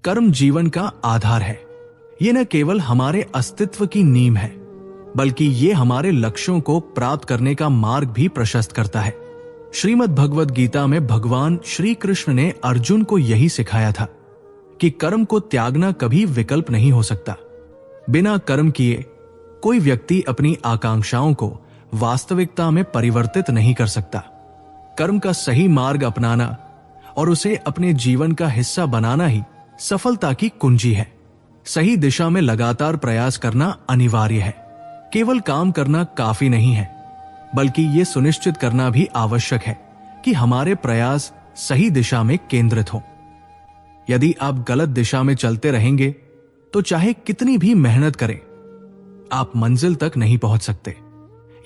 कर्म जीवन का आधार है। ये न केवल हमारे अस्तित्व की नींव है, बल्कि ये हमारे लक्ष्यों को प्राप्त करने का मार्ग भी प्रशस्त करता है। श्रीमद् भगवद गीता में भगवान श्री कृष्ण ने अर्जुन को यही सिखाया था कि कर्म को त्यागना कभी विकल्प नहीं हो सकता। बिना कर्म किए कोई व्यक्ति अपनी आकांक्षाओं को वास्तविकता में परिवर्तित नहीं कर सकता। कर्म का सही मार्ग अपनाना और उसे अपने जीवन का हिस्सा बनाना ही सफलता की कुंजी है। सही दिशा में लगातार प्रयास करना अनिवार्य है। केवल काम करना काफी नहीं है, बल्कि ये सुनिश्चित करना भी आवश्यक है कि हमारे प्रयास सही दिशा में केंद्रित हों। यदि आप गलत दिशा में चलते रहेंगे तो चाहे कितनी भी मेहनत करें, आप मंजिल तक नहीं पहुंच सकते।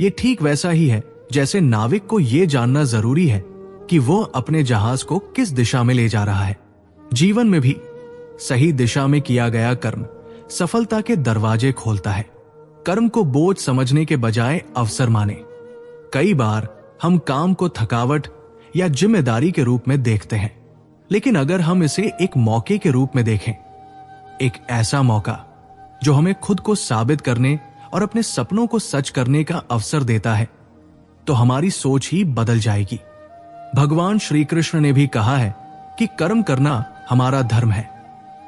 ये ठीक वैसा ही है जैसे नाविक को यह जानना जरूरी है कि वो अपने जहाज को किस दिशा में ले जा रहा है। जीवन में भी सही दिशा में किया गया कर्म सफलता के दरवाजे खोलता है। कर्म को बोझ समझने के बजाय अवसर माने। कई बार हम काम को थकावट या जिम्मेदारी के रूप में देखते हैं, लेकिन अगर हम इसे एक मौके के रूप में देखें, एक ऐसा मौका जो हमें खुद को साबित करने और अपने सपनों को सच करने का अवसर देता है, तो हमारी सोच ही बदल जाएगी। भगवान श्री कृष्ण ने भी कहा है कि कर्म करना हमारा धर्म है।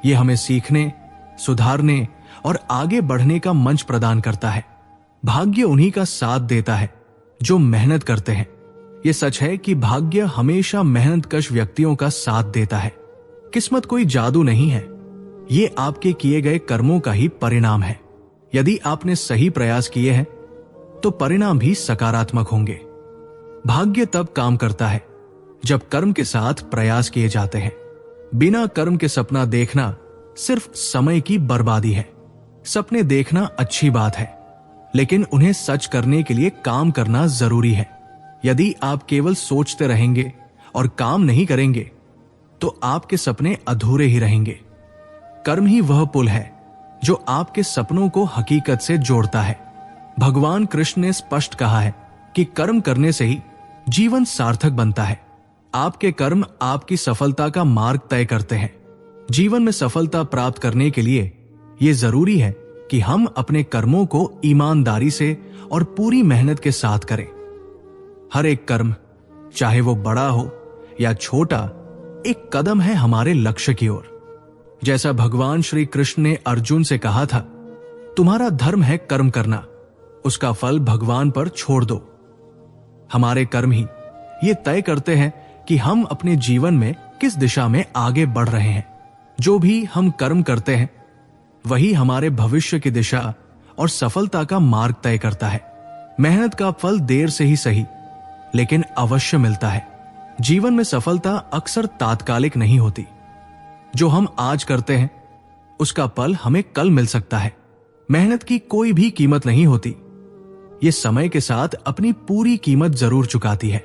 यह हमें सीखने, सुधारने और आगे बढ़ने का मंच प्रदान करता है। भाग्य उन्हीं का साथ देता है जो मेहनत करते हैं। यह सच है कि भाग्य हमेशा मेहनतकश व्यक्तियों का साथ देता है। किस्मत कोई जादू नहीं है, ये आपके किए गए कर्मों का ही परिणाम है। यदि आपने सही प्रयास किए हैं तो परिणाम भी सकारात्मक होंगे। भाग्य तब काम करता है जब कर्म के साथ प्रयास किए जाते हैं। बिना कर्म के सपना देखना सिर्फ समय की बर्बादी है। सपने देखना अच्छी बात है, लेकिन उन्हें सच करने के लिए काम करना जरूरी है। यदि आप केवल सोचते रहेंगे और काम नहीं करेंगे तो आपके सपने अधूरे ही रहेंगे। कर्म ही वह पुल है जो आपके सपनों को हकीकत से जोड़ता है। भगवान कृष्ण ने स्पष्ट कहा है कि कर्म करने से ही जीवन सार्थक बनता है। आपके कर्म आपकी सफलता का मार्ग तय करते हैं। जीवन में सफलता प्राप्त करने के लिए यह जरूरी है कि हम अपने कर्मों को ईमानदारी से और पूरी मेहनत के साथ करें। हर एक कर्म, चाहे वो बड़ा हो या छोटा, एक कदम है हमारे लक्ष्य की ओर। जैसा भगवान श्री कृष्ण ने अर्जुन से कहा था, तुम्हारा धर्म है कर्म करना, उसका फल भगवान पर छोड़ दो। हमारे कर्म ही ये तय करते हैं कि हम अपने जीवन में किस दिशा में आगे बढ़ रहे हैं। जो भी हम कर्म करते हैं वही हमारे भविष्य की दिशा और सफलता का मार्ग तय करता है। मेहनत का फल देर से ही सही, लेकिन अवश्य मिलता है। जीवन में सफलता अक्सर तात्कालिक नहीं होती। जो हम आज करते हैं उसका फल हमें कल मिल सकता है। मेहनत की कोई भी कीमत नहीं होती, ये समय के साथ अपनी पूरी कीमत जरूर चुकाती है।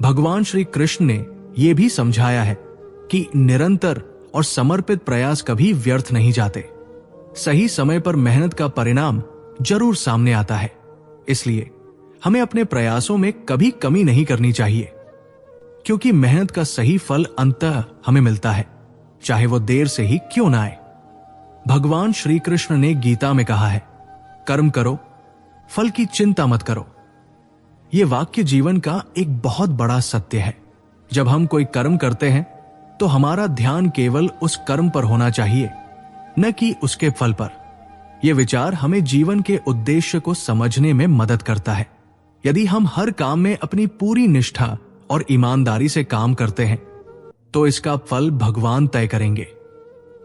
भगवान श्री कृष्ण ने यह भी समझाया है कि निरंतर और समर्पित प्रयास कभी व्यर्थ नहीं जाते। सही समय पर मेहनत का परिणाम जरूर सामने आता है। इसलिए हमें अपने प्रयासों में कभी कमी नहीं करनी चाहिए, क्योंकि मेहनत का सही फल अंततः हमें मिलता है, चाहे वो देर से ही क्यों ना आए। भगवान श्री कृष्ण ने गीता में कहा है, कर्म करो, फल की चिंता मत करो। यह वाक्य जीवन का एक बहुत बड़ा सत्य है। जब हम कोई कर्म करते हैं तो हमारा ध्यान केवल उस कर्म पर होना चाहिए, न कि उसके फल पर। यह विचार हमें जीवन के उद्देश्य को समझने में मदद करता है। यदि हम हर काम में अपनी पूरी निष्ठा और ईमानदारी से काम करते हैं तो इसका फल भगवान तय करेंगे।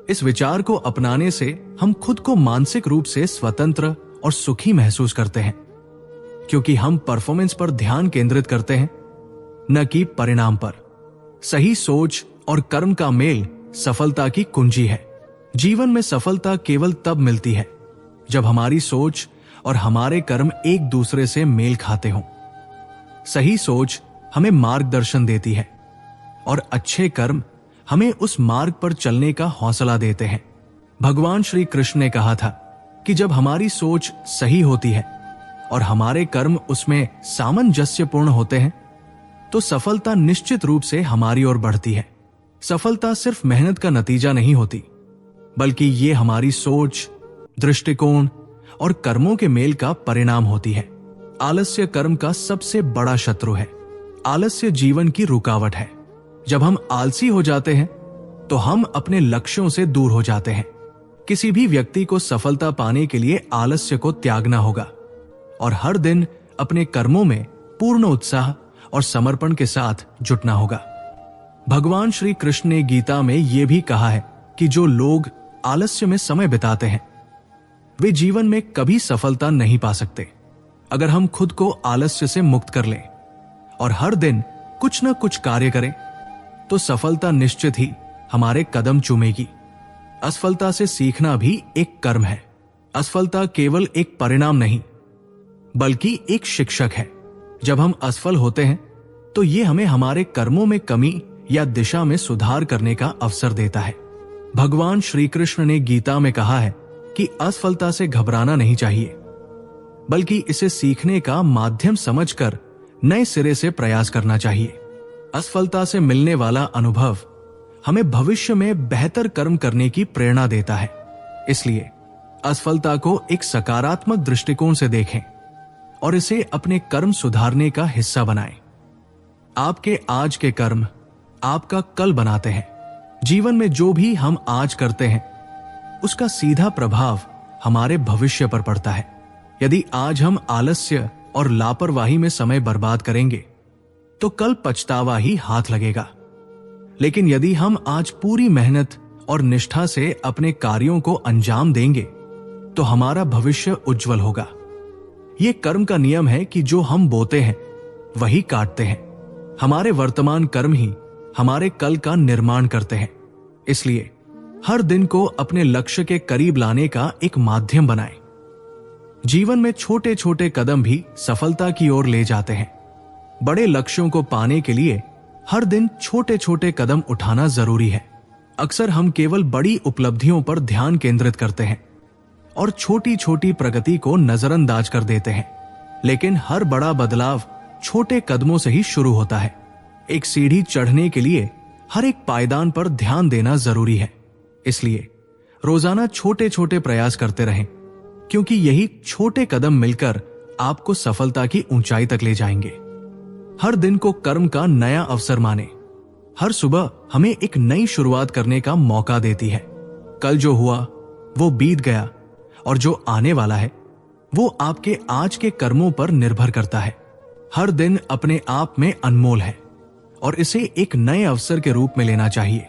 इस विचार को अपनाने से हम खुद को मानसिक रूप से स्वतंत्र और सुखी महसूस करते हैं, क्योंकि हम परफॉर्मेंस पर ध्यान केंद्रित करते हैं, न कि परिणाम पर। सही सोच और कर्म का मेल सफलता की कुंजी है। जीवन में सफलता केवल तब मिलती है जब हमारी सोच और हमारे कर्म एक दूसरे से मेल खाते हों। सही सोच हमें मार्गदर्शन देती है और अच्छे कर्म हमें उस मार्ग पर चलने का हौसला देते हैं। भगवान श्री कृष्ण ने कहा था कि जब हमारी सोच सही होती है और हमारे कर्म उसमें सामंजस्यपूर्ण होते हैं तो सफलता निश्चित रूप से हमारी ओर बढ़ती है। सफलता सिर्फ मेहनत का नतीजा नहीं होती, बल्कि ये हमारी सोच, दृष्टिकोण और कर्मों के मेल का परिणाम होती है। आलस्य कर्म का सबसे बड़ा शत्रु है। आलस्य जीवन की रुकावट है। जब हम आलसी हो जाते हैं तो हम अपने लक्ष्यों से दूर हो जाते हैं। किसी भी व्यक्ति को सफलता पाने के लिए आलस्य को त्यागना होगा और हर दिन अपने कर्मों में पूर्ण उत्साह और समर्पण के साथ जुटना होगा। भगवान श्री कृष्ण ने गीता में यह भी कहा है कि जो लोग आलस्य में समय बिताते हैं वे जीवन में कभी सफलता नहीं पा सकते। अगर हम खुद को आलस्य से मुक्त कर लें और हर दिन कुछ न कुछ कार्य करें तो सफलता निश्चित ही हमारे कदम चूमेगी। असफलता से सीखना भी एक कर्म है। असफलता केवल एक परिणाम नहीं बल्कि एक शिक्षक है। जब हम असफल होते हैं तो ये हमें हमारे कर्मों में कमी या दिशा में सुधार करने का अवसर देता है। भगवान श्री कृष्ण ने गीता में कहा है कि असफलता से घबराना नहीं चाहिए बल्कि इसे सीखने का माध्यम समझकर नए सिरे से प्रयास करना चाहिए। असफलता से मिलने वाला अनुभव हमें भविष्य में बेहतर कर्म करने की प्रेरणा देता है। इसलिए असफलता को एक सकारात्मक दृष्टिकोण से देखें और इसे अपने कर्म सुधारने का हिस्सा बनाएं। आपके आज के कर्म आपका कल बनाते हैं। जीवन में जो भी हम आज करते हैं उसका सीधा प्रभाव हमारे भविष्य पर पड़ता है। यदि आज हम आलस्य और लापरवाही में समय बर्बाद करेंगे तो कल पछतावा ही हाथ लगेगा। लेकिन यदि हम आज पूरी मेहनत और निष्ठा से अपने कार्यों को अंजाम देंगे तो हमारा भविष्य उज्जवल होगा। यह कर्म का नियम है कि जो हम बोते हैं वही काटते हैं। हमारे वर्तमान कर्म ही हमारे कल का निर्माण करते हैं। इसलिए हर दिन को अपने लक्ष्य के करीब लाने का एक माध्यम बनाएं। जीवन में छोटे छोटे कदम भी सफलता की ओर ले जाते हैं। बड़े लक्ष्यों को पाने के लिए हर दिन छोटे छोटे कदम उठाना जरूरी है। अक्सर हम केवल बड़ी उपलब्धियों पर ध्यान केंद्रित करते हैं और छोटी छोटी प्रगति को नजरअंदाज कर देते हैं। लेकिन हर बड़ा बदलाव छोटे कदमों से ही शुरू होता है। एक सीढ़ी चढ़ने के लिए हर एक पायदान पर ध्यान देना जरूरी है। इसलिए रोजाना छोटे छोटे प्रयास करते रहें, क्योंकि यही छोटे कदम मिलकर आपको सफलता की ऊंचाई तक ले जाएंगे। हर दिन को कर्म का नया अवसर माने। हर सुबह हमें एक नई शुरुआत करने का मौका देती है। कल जो हुआ वो बीत गया और जो आने वाला है वो आपके आज के कर्मों पर निर्भर करता है। हर दिन अपने आप में अनमोल है और इसे एक नए अवसर के रूप में लेना चाहिए।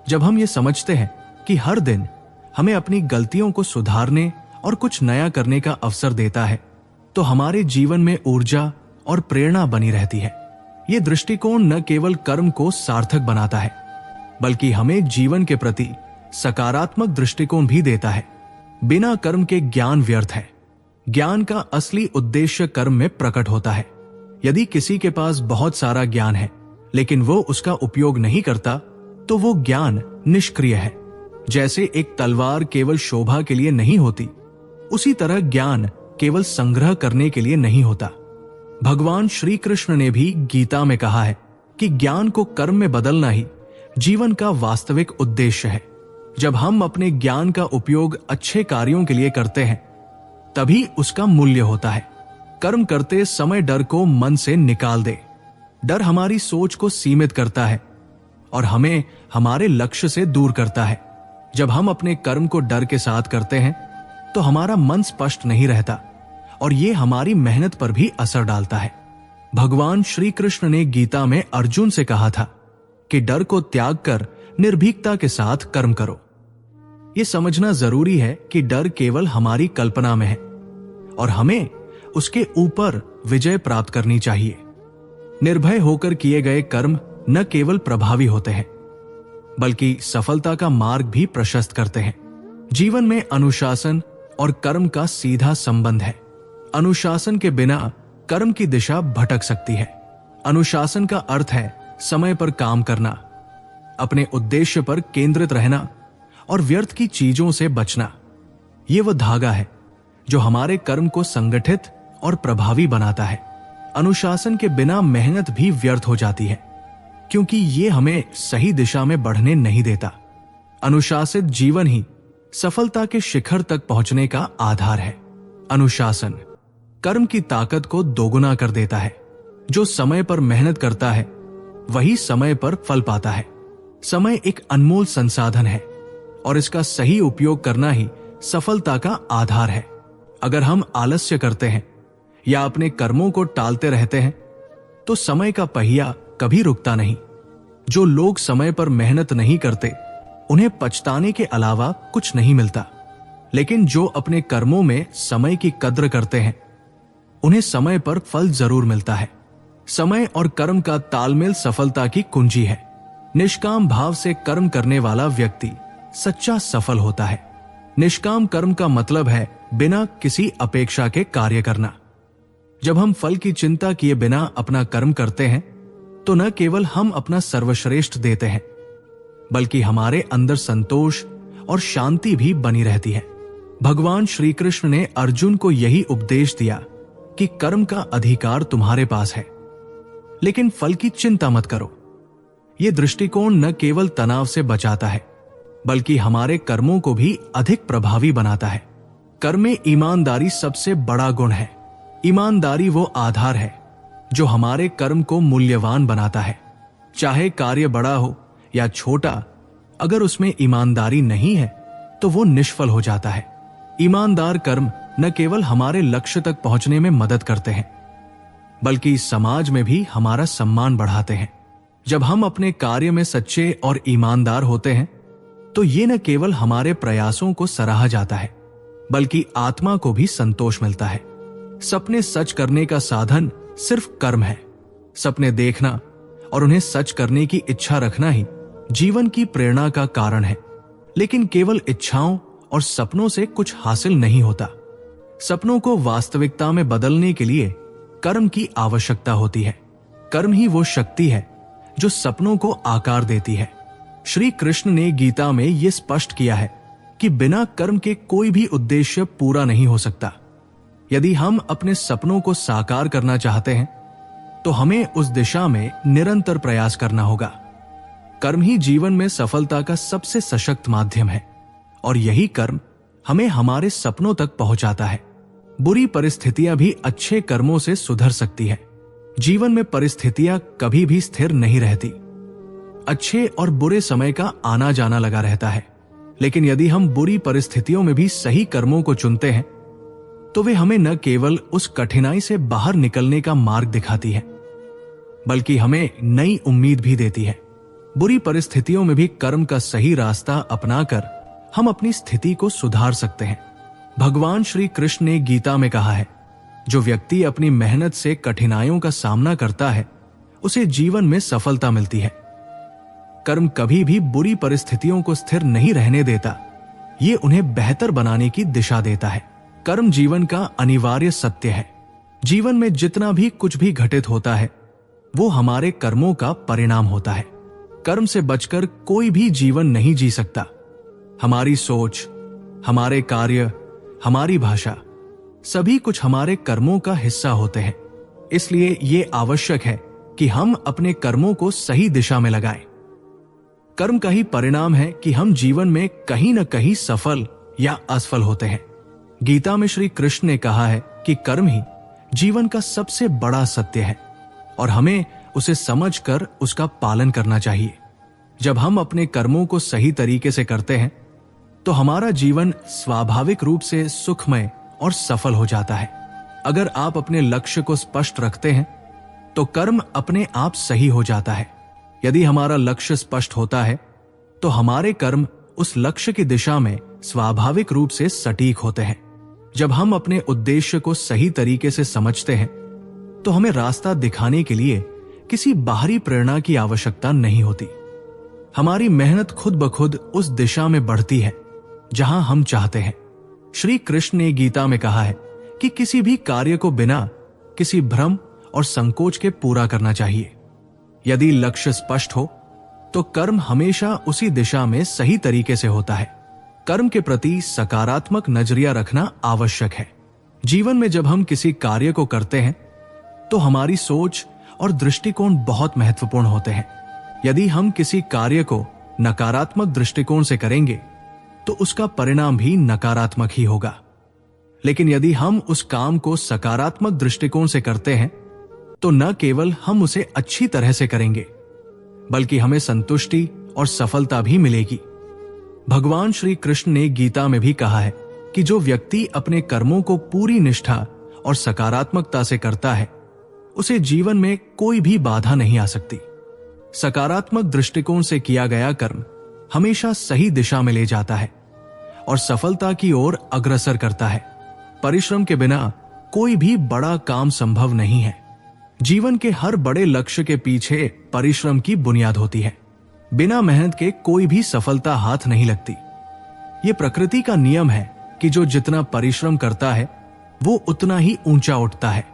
जब हम ये समझते हैं कि हर दिन हमें अपनी गलतियों को सुधारने और कुछ नया करने का अवसर देता है तो हमारे जीवन में ऊर्जा और प्रेरणा बनी रहती है। यह दृष्टिकोण न केवल कर्म को सार्थक बनाता है बल्कि हमें जीवन के प्रति सकारात्मक दृष्टिकोण भी देता है। बिना कर्म के ज्ञान व्यर्थ है। ज्ञान का असली उद्देश्य कर्म में प्रकट होता है। यदि किसी के पास बहुत सारा ज्ञान है लेकिन वो उसका उपयोग नहीं करता तो वो ज्ञान निष्क्रिय है। जैसे एक तलवार केवल शोभा के लिए नहीं होती, उसी तरह ज्ञान केवल संग्रह करने के लिए नहीं होता। भगवान श्री कृष्ण ने भी गीता में कहा है कि ज्ञान को कर्म में बदलना ही जीवन का वास्तविक उद्देश्य है। जब हम अपने ज्ञान का उपयोग अच्छे कार्यों के लिए करते हैं तभी उसका मूल्य होता है। कर्म करते समय डर को मन से निकाल दे। डर हमारी सोच को सीमित करता है और हमें हमारे लक्ष्य से दूर करता है। जब हम अपने कर्म को डर के साथ करते हैं तो हमारा मन स्पष्ट नहीं रहता और ये हमारी मेहनत पर भी असर डालता है। भगवान श्री कृष्ण ने गीता में अर्जुन से कहा था कि डर को त्याग कर निर्भीकता के साथ कर्म करो। यह समझना जरूरी है कि डर केवल हमारी कल्पना में है और हमें उसके ऊपर विजय प्राप्त करनी चाहिए। निर्भय होकर किए गए कर्म न केवल प्रभावी होते हैं बल्कि सफलता का मार्ग भी प्रशस्त करते हैं। जीवन में अनुशासन और कर्म का सीधा संबंध है। अनुशासन के बिना कर्म की दिशा भटक सकती है। अनुशासन का अर्थ है समय पर काम करना, अपने उद्देश्य पर केंद्रित रहना और व्यर्थ की चीजों से बचना। यह वह धागा है जो हमारे कर्म को संगठित और प्रभावी बनाता है। अनुशासन के बिना मेहनत भी व्यर्थ हो जाती है क्योंकि ये हमें सही दिशा में बढ़ने नहीं देता। अनुशासित जीवन ही सफलता के शिखर तक पहुंचने का आधार है। अनुशासन कर्म की ताकत को दोगुना कर देता है। जो समय पर मेहनत करता है वही समय पर फल पाता है। समय एक अनमोल संसाधन है और इसका सही उपयोग करना ही सफलता का आधार है। अगर हम आलस्य करते हैं या अपने कर्मों को टालते रहते हैं तो समय का पहिया कभी रुकता नहीं। जो लोग समय पर मेहनत नहीं करते उन्हें पछताने के अलावा कुछ नहीं मिलता, लेकिन जो अपने कर्मों में समय की कद्र करते हैं उन्हें समय पर फल जरूर मिलता है। समय और कर्म का तालमेल सफलता की कुंजी है। निष्काम भाव से कर्म करने वाला व्यक्ति सच्चा सफल होता है। निष्काम कर्म का मतलब है बिना किसी अपेक्षा के कार्य करना। जब हम फल की चिंता किए बिना अपना कर्म करते हैं तो न केवल हम अपना सर्वश्रेष्ठ देते हैं बल्कि हमारे अंदर संतोष और शांति भी बनी रहती है। भगवान श्री कृष्ण ने अर्जुन को यही उपदेश दिया कि कर्म का अधिकार तुम्हारे पास है, लेकिन फल की चिंता मत करो। यह दृष्टिकोण न केवल तनाव से बचाता है बल्कि हमारे कर्मों को भी अधिक प्रभावी बनाता है। कर्म में ईमानदारी सबसे बड़ा गुण है। ईमानदारी वो आधार है जो हमारे कर्म को मूल्यवान बनाता है। चाहे कार्य बड़ा हो या छोटा, अगर उसमें ईमानदारी नहीं है तो वो निष्फल हो जाता है। ईमानदार कर्म न केवल हमारे लक्ष्य तक पहुंचने में मदद करते हैं बल्कि समाज में भी हमारा सम्मान बढ़ाते हैं। जब हम अपने कार्य में सच्चे और ईमानदार होते हैं तो ये न केवल हमारे प्रयासों को सराहा जाता है बल्कि आत्मा को भी संतोष मिलता है। सपने सच करने का साधन सिर्फ कर्म है। सपने देखना और उन्हें सच करने की इच्छा रखना ही जीवन की प्रेरणा का कारण है, लेकिन केवल इच्छाओं और सपनों से कुछ हासिल नहीं होता। सपनों को वास्तविकता में बदलने के लिए कर्म की आवश्यकता होती है। कर्म ही वो शक्ति है जो सपनों को आकार देती है। श्री कृष्ण ने गीता में यह स्पष्ट किया है कि बिना कर्म के कोई भी उद्देश्य पूरा नहीं हो सकता। यदि हम अपने सपनों को साकार करना चाहते हैं तो हमें उस दिशा में निरंतर प्रयास करना होगा। कर्म ही जीवन में सफलता का सबसे सशक्त माध्यम है और यही कर्म हमें हमारे सपनों तक पहुंचाता है। बुरी परिस्थितियां भी अच्छे कर्मों से सुधर सकती है। जीवन में परिस्थितियां कभी भी स्थिर नहीं रहती। अच्छे और बुरे समय का आना जाना लगा रहता है, लेकिन यदि हम बुरी परिस्थितियों में भी सही कर्मों को चुनते हैं तो वे हमें न केवल उस कठिनाई से बाहर निकलने का मार्ग दिखाती है बल्कि हमें नई उम्मीद भी देती है। बुरी परिस्थितियों में भी कर्म का सही रास्ता अपनाकर हम अपनी स्थिति को सुधार सकते हैं। भगवान श्री कृष्ण ने गीता में कहा है, जो व्यक्ति अपनी मेहनत से कठिनाइयों का सामना करता है उसे जीवन में सफलता मिलती है। कर्म कभी भी बुरी परिस्थितियों को स्थिर नहीं रहने देता, ये उन्हें बेहतर बनाने की दिशा देता है। कर्म जीवन का अनिवार्य सत्य है। जीवन में जितना भी कुछ भी घटित होता है वो हमारे कर्मों का परिणाम होता है। कर्म से बचकर कोई भी जीवन नहीं जी सकता। हमारी सोच, हमारे कार्य, हमारी भाषा, सभी कुछ हमारे कर्मों का हिस्सा होते हैं। इसलिए ये आवश्यक है कि हम अपने कर्मों को सही दिशा में लगाएं। कर्म का ही परिणाम है कि हम जीवन में कहीं न कहीं सफल या असफल होते हैं। गीता में श्री कृष्ण ने कहा है कि कर्म ही जीवन का सबसे बड़ा सत्य है और हमें उसे समझकर उसका पालन करना चाहिए। जब हम अपने कर्मों को सही तरीके से करते हैं तो हमारा जीवन स्वाभाविक रूप से सुखमय और सफल हो जाता है। अगर आप अपने लक्ष्य को स्पष्ट रखते हैं तो कर्म अपने आप सही हो जाता है। यदि हमारा लक्ष्य स्पष्ट होता है तो हमारे कर्म उस लक्ष्य की दिशा में स्वाभाविक रूप से सटीक होते हैं। जब हम अपने उद्देश्य को सही तरीके से समझते हैं तो हमें रास्ता दिखाने के लिए किसी बाहरी प्रेरणा की आवश्यकता नहीं होती। हमारी मेहनत खुद ब खुद उस दिशा में बढ़ती है जहां हम चाहते हैं। श्री कृष्ण ने गीता में कहा है कि किसी भी कार्य को बिना किसी भ्रम और संकोच के पूरा करना चाहिए। यदि लक्ष्य स्पष्ट हो तो कर्म हमेशा उसी दिशा में सही तरीके से होता है। कर्म के प्रति सकारात्मक नजरिया रखना आवश्यक है। जीवन में जब हम किसी कार्य को करते हैं तो हमारी सोच और दृष्टिकोण बहुत महत्वपूर्ण होते हैं। यदि हम किसी कार्य को नकारात्मक दृष्टिकोण से करेंगे तो उसका परिणाम भी नकारात्मक ही होगा। लेकिन यदि हम उस काम को सकारात्मक दृष्टिकोण से करते हैं तो न केवल हम उसे अच्छी तरह से करेंगे बल्कि हमें संतुष्टि और सफलता भी मिलेगी। भगवान श्री कृष्ण ने गीता में भी कहा है कि जो व्यक्ति अपने कर्मों को पूरी निष्ठा और सकारात्मकता से करता है उसे जीवन में कोई भी बाधा नहीं आ सकती। सकारात्मक दृष्टिकोण से किया गया कर्म हमेशा सही दिशा में ले जाता है और सफलता की ओर अग्रसर करता है। परिश्रम के बिना कोई भी बड़ा काम संभव नहीं है। जीवन के हर बड़े लक्ष्य के पीछे परिश्रम की बुनियाद होती है। बिना मेहनत के कोई भी सफलता हाथ नहीं लगती। ये प्रकृति का नियम है कि जो जितना परिश्रम करता है वो उतना ही ऊंचा उठता है।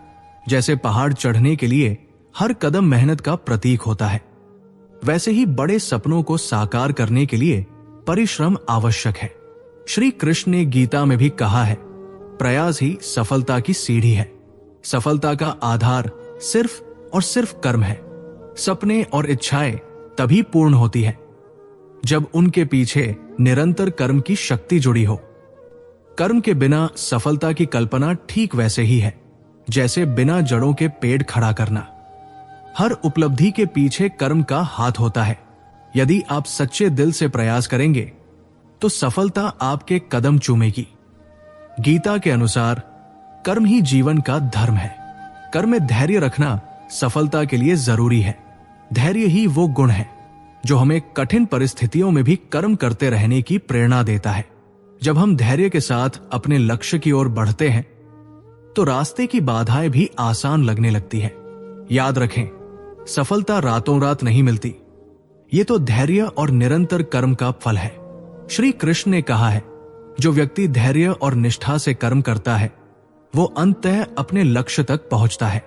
जैसे पहाड़ चढ़ने के लिए हर कदम मेहनत का प्रतीक होता है, वैसे ही बड़े सपनों को साकार करने के लिए परिश्रम आवश्यक है। श्री कृष्ण ने गीता में भी कहा है, प्रयास ही सफलता की सीढ़ी है। सफलता का आधार सिर्फ और सिर्फ कर्म है। सपने और इच्छाएं तभी पूर्ण होती है जब उनके पीछे निरंतर कर्म की शक्ति जुड़ी हो। कर्म के बिना सफलता की कल्पना ठीक वैसे ही है जैसे बिना जड़ों के पेड़ खड़ा करना। हर उपलब्धि के पीछे कर्म का हाथ होता है। यदि आप सच्चे दिल से प्रयास करेंगे तो सफलता आपके कदम चूमेगी। गीता के अनुसार कर्म ही जीवन का धर्म है। कर्म में धैर्य रखना सफलता के लिए जरूरी है। धैर्य ही वो गुण है जो हमें कठिन परिस्थितियों में भी कर्म करते रहने की प्रेरणा देता है। जब हम धैर्य के साथ अपने लक्ष्य की ओर बढ़ते हैं तो रास्ते की बाधाएं भी आसान लगने लगती है। याद रखें, सफलता रातों रात नहीं मिलती। ये तो धैर्य और निरंतर कर्म का फल है। श्री कृष्ण ने कहा है, जो व्यक्ति धैर्य और निष्ठा से कर्म करता है वो अंततः अपने लक्ष्य तक पहुंचता है।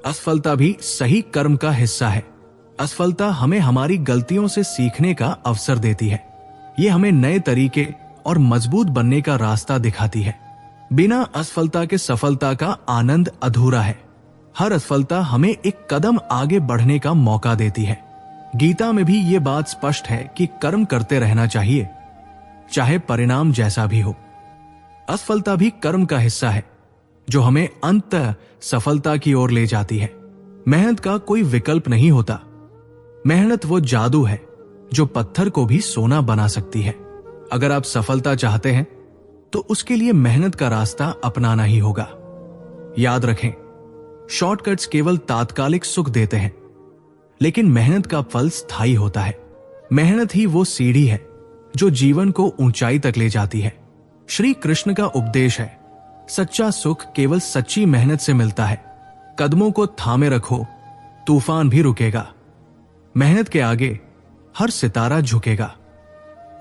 असफलता भी सही कर्म का हिस्सा है। असफलता हमें हमारी गलतियों से सीखने का अवसर देती है। ये हमें नए तरीके और मजबूत बनने का रास्ता दिखाती है। बिना असफलता के सफलता का आनंद अधूरा है। हर असफलता हमें एक कदम आगे बढ़ने का मौका देती है। गीता में भी ये बात स्पष्ट है कि कर्म करते रहना चाहिए, चाहे परिणाम जैसा भी हो। असफलता भी कर्म का हिस्सा है जो हमें अंततः सफलता की ओर ले जाती है। मेहनत का कोई विकल्प नहीं होता। मेहनत वो जादू है जो पत्थर को भी सोना बना सकती है। अगर आप सफलता चाहते हैं तो उसके लिए मेहनत का रास्ता अपनाना ही होगा। याद रखें, शॉर्टकट्स केवल तात्कालिक सुख देते हैं, लेकिन मेहनत का फल स्थायी होता है। मेहनत ही वो सीढ़ी है जो जीवन को ऊंचाई तक ले जाती है। श्री कृष्ण का उपदेश है, सच्चा सुख केवल सच्ची मेहनत से मिलता है। कदमों को थामे रखो, तूफान भी रुकेगा। मेहनत के आगे हर सितारा झुकेगा।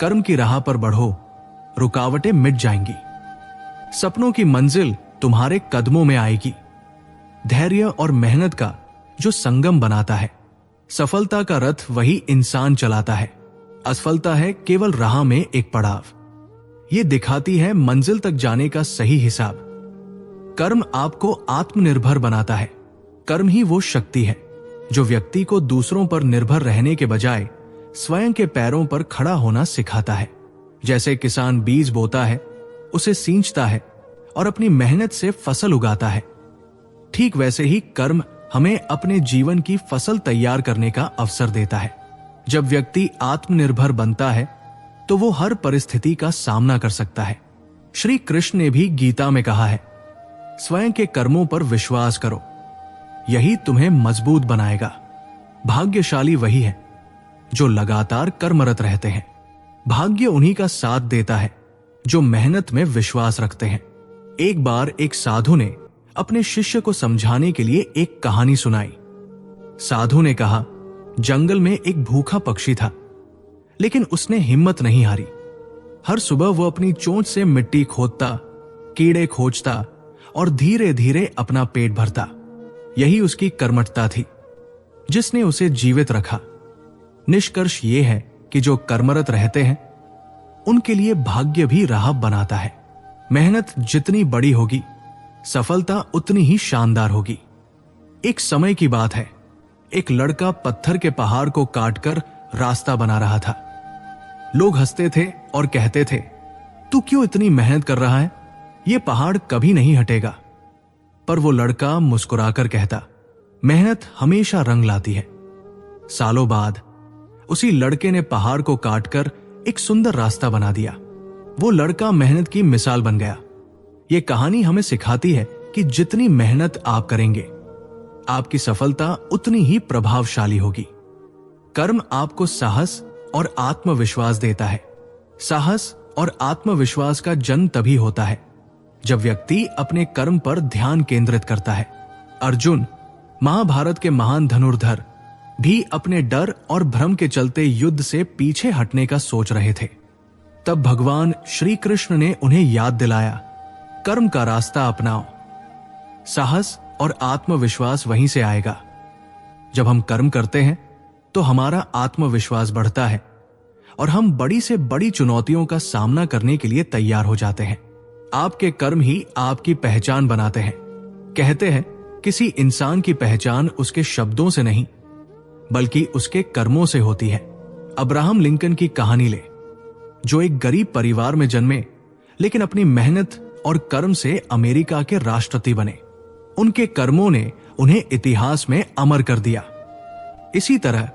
कर्म की राह पर बढ़ो, रुकावटें मिट जाएंगी। सपनों की मंजिल तुम्हारे कदमों में आएगी। धैर्य और मेहनत का जो संगम बनाता है, सफलता का रथ वही इंसान चलाता है। असफलता है केवल राह में एक पड़ाव। ये दिखाती है मंजिल तक जाने का सही हिसाब। कर्म आपको आत्मनिर्भर बनाता है। कर्म ही वो शक्ति है जो व्यक्ति को दूसरों पर निर्भर रहने के बजाय स्वयं के पैरों पर खड़ा होना सिखाता है। जैसे किसान बीज बोता है, उसे सींचता है और अपनी मेहनत से फसल उगाता है, ठीक वैसे ही कर्म हमें अपने जीवन की फसल तैयार करने का अवसर देता है। जब व्यक्ति आत्मनिर्भर बनता है तो वो हर परिस्थिति का सामना कर सकता है। श्री कृष्ण ने भी गीता में कहा है, स्वयं के कर्मों पर विश्वास करो, यही तुम्हें मजबूत बनाएगा। भाग्यशाली वही है जो लगातार कर्मरत रहते हैं। भाग्य उन्हीं का साथ देता है जो मेहनत में विश्वास रखते हैं। एक बार एक साधु ने अपने शिष्य को समझाने के लिए एक कहानी सुनाई। साधु ने कहा, जंगल में एक भूखा पक्षी था, लेकिन उसने हिम्मत नहीं हारी। हर सुबह वो अपनी चोंच से मिट्टी खोदता, कीड़े खोजता और धीरे धीरे अपना पेट भरता। यही उसकी कर्मठता थी जिसने उसे जीवित रखा। निष्कर्ष ये है कि जो कर्मरत रहते हैं उनके लिए भाग्य भी राह बनाता है। मेहनत जितनी बड़ी होगी, सफलता उतनी ही शानदार होगी। एक समय की बात है, एक लड़का पत्थर के पहाड़ को काटकर रास्ता बना रहा था। लोग हंसते थे और कहते थे, तू क्यों इतनी मेहनत कर रहा है? ये पहाड़ कभी नहीं हटेगा। पर वो लड़का मुस्कुराकर कहता, मेहनत हमेशा रंग लाती है। सालों बाद उसी लड़के ने पहाड़ को काटकर एक सुंदर रास्ता बना दिया। वो लड़का मेहनत की मिसाल बन गया। ये कहानी हमें सिखाती है कि जितनी मेहनत आप करेंगे, आपकी सफलता उतनी ही प्रभावशाली होगी। कर्म आपको साहस और आत्मविश्वास देता है। साहस और आत्मविश्वास का जन्म तभी होता है जब व्यक्ति अपने कर्म पर ध्यान केंद्रित करता है। अर्जुन, महाभारत के महान धनुर्धर, भी अपने डर और भ्रम के चलते युद्ध से पीछे हटने का सोच रहे थे। तब भगवान श्री कृष्ण ने उन्हें याद दिलाया, कर्म का रास्ता अपनाओ। साहस और आत्मविश्वास वहीं से आएगा। जब हम कर्म करते हैं तो हमारा आत्मविश्वास बढ़ता है और हम बड़ी से बड़ी चुनौतियों का सामना करने के लिए तैयार हो जाते हैं। आपके कर्म ही आपकी पहचान बनाते हैं। कहते हैं, किसी इंसान की पहचान उसके शब्दों से नहीं बल्कि उसके कर्मों से होती है। अब्राहम लिंकन की कहानी ले, जो एक गरीब परिवार में जन्मे लेकिन अपनी मेहनत और कर्म से अमेरिका के राष्ट्रपति बने। उनके कर्मों ने उन्हें इतिहास में अमर कर दिया। इसी तरह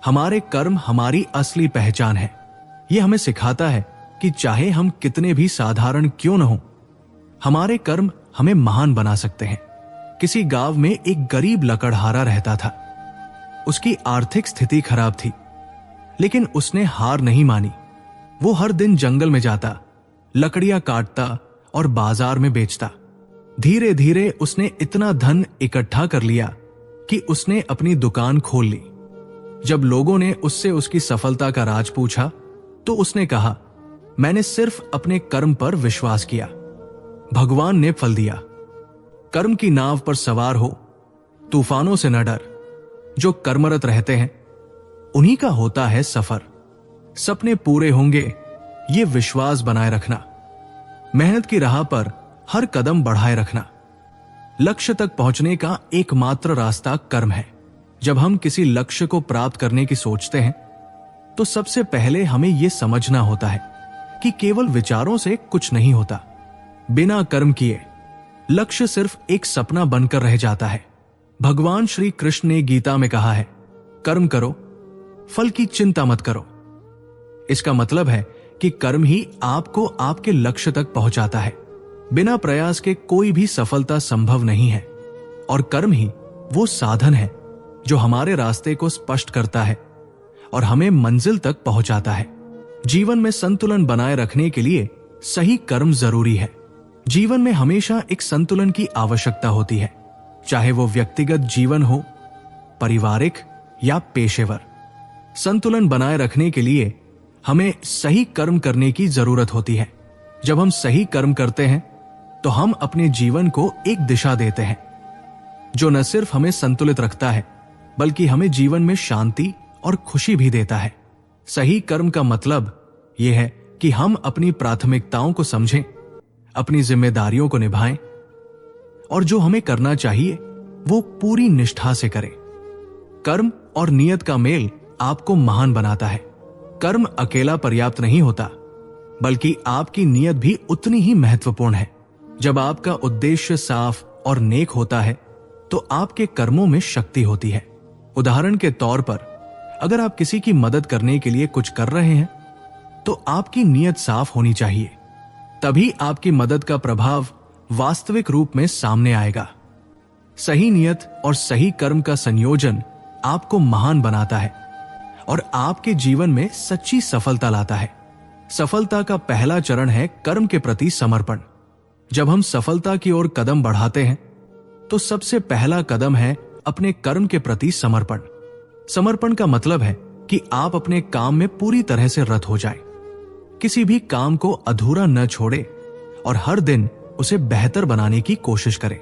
हमारे कर्म हमारी असली पहचान है। यह हमें सिखाता है कि चाहे हम कितने भी साधारण क्यों न हों, हमारे कर्म हमें महान बना सकते हैं। किसी गांव में एक गरीब लकड़हारा रहता था। उसकी आर्थिक स्थिति खराब थी, लेकिन उसने हार नहीं मानी। वो हर दिन जंगल में जाता, लकड़ियां काटता और बाजार में बेचता। धीरे धीरे उसने इतना धन इकट्ठा कर लिया कि उसने अपनी दुकान खोल ली। जब लोगों ने उससे उसकी सफलता का राज पूछा तो उसने कहा, मैंने सिर्फ अपने कर्म पर विश्वास किया, भगवान ने फल दिया। कर्म की नाव पर सवार हो, तूफानों से न डर। जो कर्मरत रहते हैं उन्हीं का होता है सफर। सपने पूरे होंगे, ये विश्वास बनाए रखना। मेहनत की राह पर हर कदम बढ़ाए रखना। लक्ष्य तक पहुंचने का एकमात्र रास्ता कर्म है। जब हम किसी लक्ष्य को प्राप्त करने की सोचते हैं तो सबसे पहले हमें यह समझना होता है कि केवल विचारों से कुछ नहीं होता। बिना कर्म किए लक्ष्य सिर्फ एक सपना बनकर रह जाता है। भगवान श्री कृष्ण ने गीता में कहा है, कर्म करो, फल की चिंता मत करो। इसका मतलब है कि कर्म ही आपको आपके लक्ष्य तक पहुंचाता है। बिना प्रयास के कोई भी सफलता संभव नहीं है और कर्म ही वो साधन है जो हमारे रास्ते को स्पष्ट करता है और हमें मंजिल तक पहुंचाता है। जीवन में संतुलन बनाए रखने के लिए सही कर्म जरूरी है। जीवन में हमेशा एक संतुलन की आवश्यकता होती है, चाहे वो व्यक्तिगत जीवन हो, पारिवारिक या पेशेवर। संतुलन बनाए रखने के लिए हमें सही कर्म करने की जरूरत होती है। जब हम सही कर्म करते हैं तो हम अपने जीवन को एक दिशा देते हैं जो न सिर्फ हमें संतुलित रखता है बल्कि हमें जीवन में शांति और खुशी भी देता है। सही कर्म का मतलब यह है कि हम अपनी प्राथमिकताओं को समझें, अपनी जिम्मेदारियों को निभाएं और जो हमें करना चाहिए वो पूरी निष्ठा से करें। कर्म और नियत का मेल आपको महान बनाता है। कर्म अकेला पर्याप्त नहीं होता, बल्कि आपकी नियत भी उतनी ही महत्वपूर्ण है। जब आपका उद्देश्य साफ और नेक होता है तो आपके कर्मों में शक्ति होती है। उदाहरण के तौर पर, अगर आप किसी की मदद करने के लिए कुछ कर रहे हैं तो आपकी नियत साफ होनी चाहिए। तभी आपकी मदद का प्रभाव वास्तविक रूप में सामने आएगा। सही नियत और सही कर्म का संयोजन आपको महान बनाता है और आपके जीवन में सच्ची सफलता लाता है। सफलता का पहला चरण है कर्म के प्रति समर्पण। जब हम सफलता की ओर कदम बढ़ाते हैं तो सबसे पहला कदम है अपने कर्म के प्रति समर्पण। समर्पण का मतलब है कि आप अपने काम में पूरी तरह से रत हो जाएं। किसी भी काम को अधूरा न छोड़े और हर दिन उसे बेहतर बनाने की कोशिश करें।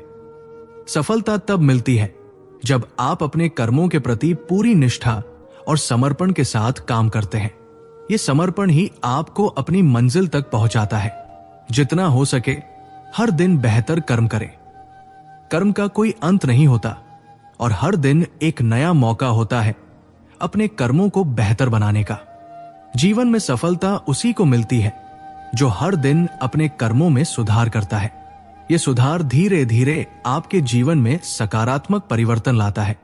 सफलता तब मिलती है जब आप अपने कर्मों के प्रति पूरी निष्ठा और समर्पण के साथ काम करते हैं। यह समर्पण ही आपको अपनी मंजिल तक पहुंचाता है। जितना हो सके हर दिन बेहतर कर्म करें। कर्म का कोई अंत नहीं होता और हर दिन एक नया मौका होता है अपने कर्मों को बेहतर बनाने का। जीवन में सफलता उसी को मिलती है जो हर दिन अपने कर्मों में सुधार करता है। ये सुधार धीरे धीरे आपके जीवन में सकारात्मक परिवर्तन लाता है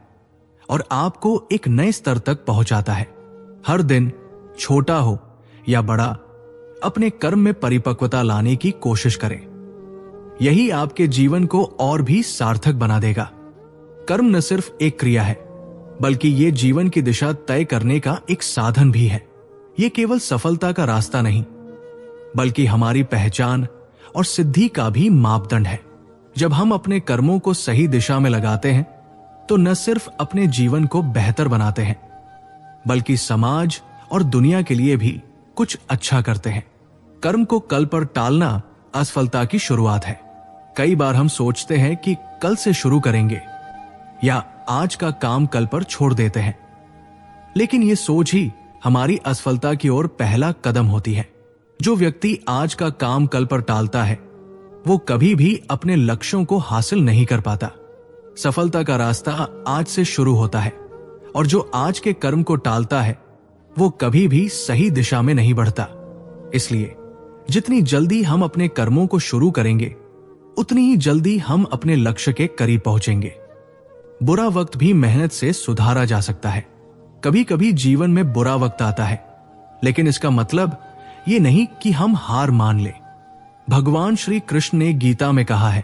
और आपको एक नए स्तर तक पहुंचाता है। हर दिन छोटा हो या बड़ा, अपने कर्म में परिपक्वता लाने की कोशिश करें। यही आपके जीवन को और भी सार्थक बना देगा। कर्म न सिर्फ एक क्रिया है, बल्कि ये जीवन की दिशा तय करने का एक साधन भी है। ये केवल सफलता का रास्ता नहीं, बल्कि हमारी पहचान और सिद्धि का भी मापदंड है। जब हम अपने कर्मों को सही दिशा में लगाते हैं, तो न सिर्फ अपने जीवन को बेहतर बनाते हैं, बल्कि समाज और दुनिया के लिए भी कुछ अच्छा करते हैं। कर्म को कल पर टालना असफलता की शुरुआत है। कई बार हम सोचते हैं कि कल से शुरू करेंगे या आज का काम कल पर छोड़ देते हैं, लेकिन यह सोच ही हमारी असफलता की ओर पहला कदम होती है। जो व्यक्ति आज का काम कल पर टालता है, वो कभी भी अपने लक्ष्यों को हासिल नहीं कर पाता। सफलता का रास्ता आज से शुरू होता है, और जो आज के कर्म को टालता है, वो कभी भी सही दिशा में नहीं बढ़ता। इसलिए जितनी जल्दी हम अपने कर्मों को शुरू करेंगे, उतनी ही जल्दी हम अपने लक्ष्य के करीब पहुंचेंगे। बुरा वक्त भी मेहनत से सुधारा जा सकता है। कभी कभी जीवन में बुरा वक्त आता है, लेकिन इसका मतलब ये नहीं कि हम हार मान ले। भगवान श्री कृष्ण ने गीता में कहा है,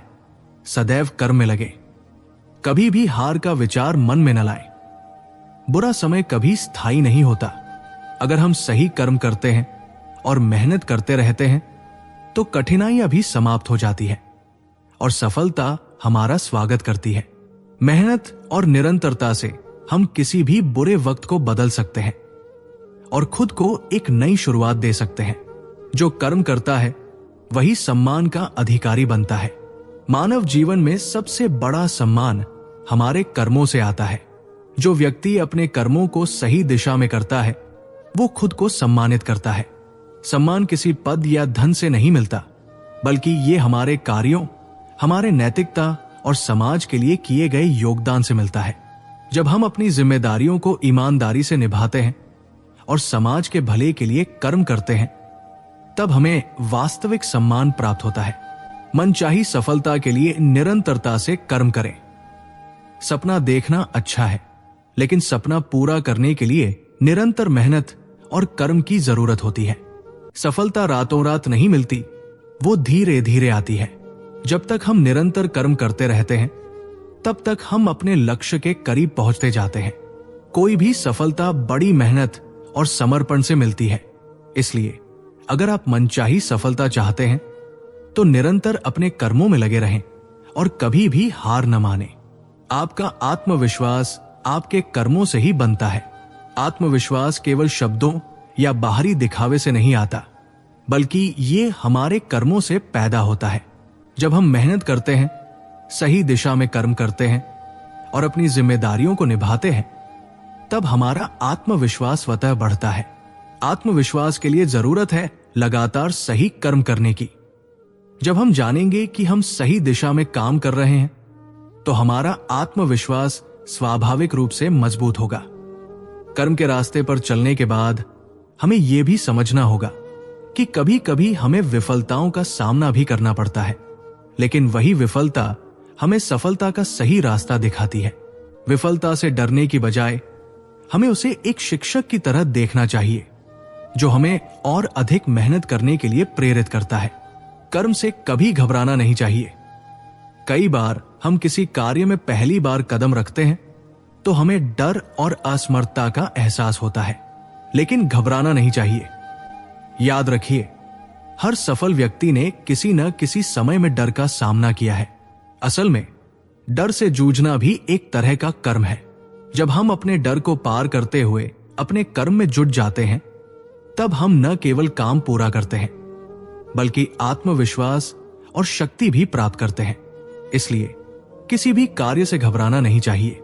सदैव कर्म में लगे, कभी भी हार का विचार मन में न लाए। बुरा समय कभी स्थायी नहीं होता। अगर हम सही कर्म करते हैं और मेहनत करते रहते हैं, तो कठिनाइयां भी समाप्त हो जाती है और सफलता हमारा स्वागत करती है। मेहनत और निरंतरता से हम किसी भी बुरे वक्त को बदल सकते हैं और खुद को एक नई शुरुआत दे सकते हैं। जो कर्म करता है, वही सम्मान का अधिकारी बनता है। मानव जीवन में सबसे बड़ा सम्मान हमारे कर्मों से आता है। जो व्यक्ति अपने कर्मों को सही दिशा में करता है, वो खुद को सम्मानित करता है। सम्मान किसी पद या धन से नहीं मिलता, बल्कि ये हमारे कार्यों, हमारे नैतिकता और समाज के लिए किए गए योगदान से मिलता है। जब हम अपनी जिम्मेदारियों को ईमानदारी से निभाते हैं और समाज के भले के लिए कर्म करते हैं, तब हमें वास्तविक सम्मान प्राप्त होता है। मनचाही सफलता के लिए निरंतरता से कर्म करें। सपना देखना अच्छा है, लेकिन सपना पूरा करने के लिए निरंतर मेहनत और कर्म की जरूरत होती है। सफलता रातों रात नहीं मिलती, वो धीरे धीरे आती है। जब तक हम निरंतर कर्म करते रहते हैं, तब तक हम अपने लक्ष्य के करीब पहुंचते जाते हैं। कोई भी सफलता बड़ी मेहनत और समर्पण से मिलती है। इसलिए अगर आप मनचाही सफलता चाहते हैं, तो निरंतर अपने कर्मों में लगे रहें और कभी भी हार न माने। आपका आत्मविश्वास आपके कर्मों से ही बनता है। आत्मविश्वास केवल शब्दों या बाहरी दिखावे से नहीं आता, बल्कि ये हमारे कर्मों से पैदा होता है। जब हम मेहनत करते हैं, सही दिशा में कर्म करते हैं और अपनी जिम्मेदारियों को निभाते हैं, तब हमारा आत्मविश्वास स्वतः बढ़ता है। आत्मविश्वास के लिए जरूरत है लगातार सही कर्म करने की। जब हम जानेंगे कि हम सही दिशा में काम कर रहे हैं, तो हमारा आत्मविश्वास स्वाभाविक रूप से मजबूत होगा। कर्म के रास्ते पर चलने के बाद हमें यह भी समझना होगा कि कभी कभी हमें विफलताओं का सामना भी करना पड़ता है, लेकिन वही विफलता हमें सफलता का सही रास्ता दिखाती है। विफलता से डरने की बजाय हमें उसे एक शिक्षक की तरह देखना चाहिए, जो हमें और अधिक मेहनत करने के लिए प्रेरित करता है। कर्म से कभी घबराना नहीं चाहिए। कई बार हम किसी कार्य में पहली बार कदम रखते हैं, तो हमें डर और असमर्थता का एहसास होता है, लेकिन घबराना नहीं चाहिए। याद रखिए, हर सफल व्यक्ति ने किसी न किसी समय में डर का सामना किया है। असल में डर से जूझना भी एक तरह का कर्म है। जब हम अपने डर को पार करते हुए अपने कर्म में जुट जाते हैं, तब हम न केवल काम पूरा करते हैं, बल्कि आत्मविश्वास और शक्ति भी प्राप्त करते हैं। इसलिए किसी भी कार्य से घबराना नहीं चाहिए,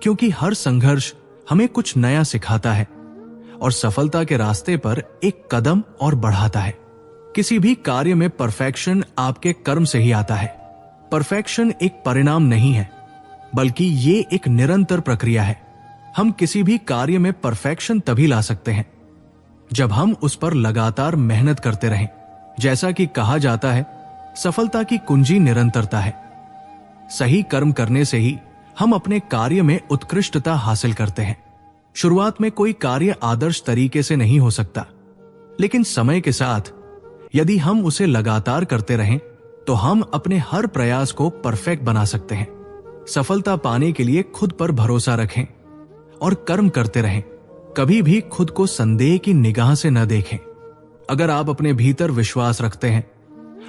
क्योंकि हर संघर्ष हमें कुछ नया सिखाता है और सफलता के रास्ते पर एक कदम और बढ़ाता है। किसी भी कार्य में परफेक्शन आपके कर्म से ही आता है। परफेक्शन एक परिणाम नहीं है, बल्कि ये एक निरंतर प्रक्रिया है। हम किसी भी कार्य में परफेक्शन तभी ला सकते हैं जब हम उस पर लगातार मेहनत करते रहें। जैसा कि कहा जाता है, सफलता की कुंजी निरंतरता है। सही कर्म करने से ही हम अपने कार्य में उत्कृष्टता हासिल करते हैं। शुरुआत में कोई कार्य आदर्श तरीके से नहीं हो सकता, लेकिन समय के साथ यदि हम उसे लगातार करते रहें तो हम अपने हर प्रयास को परफेक्ट बना सकते हैं। सफलता पाने के लिए खुद पर भरोसा रखें और कर्म करते रहें। कभी भी खुद को संदेह की निगाह से न देखें। अगर आप अपने भीतर विश्वास रखते हैं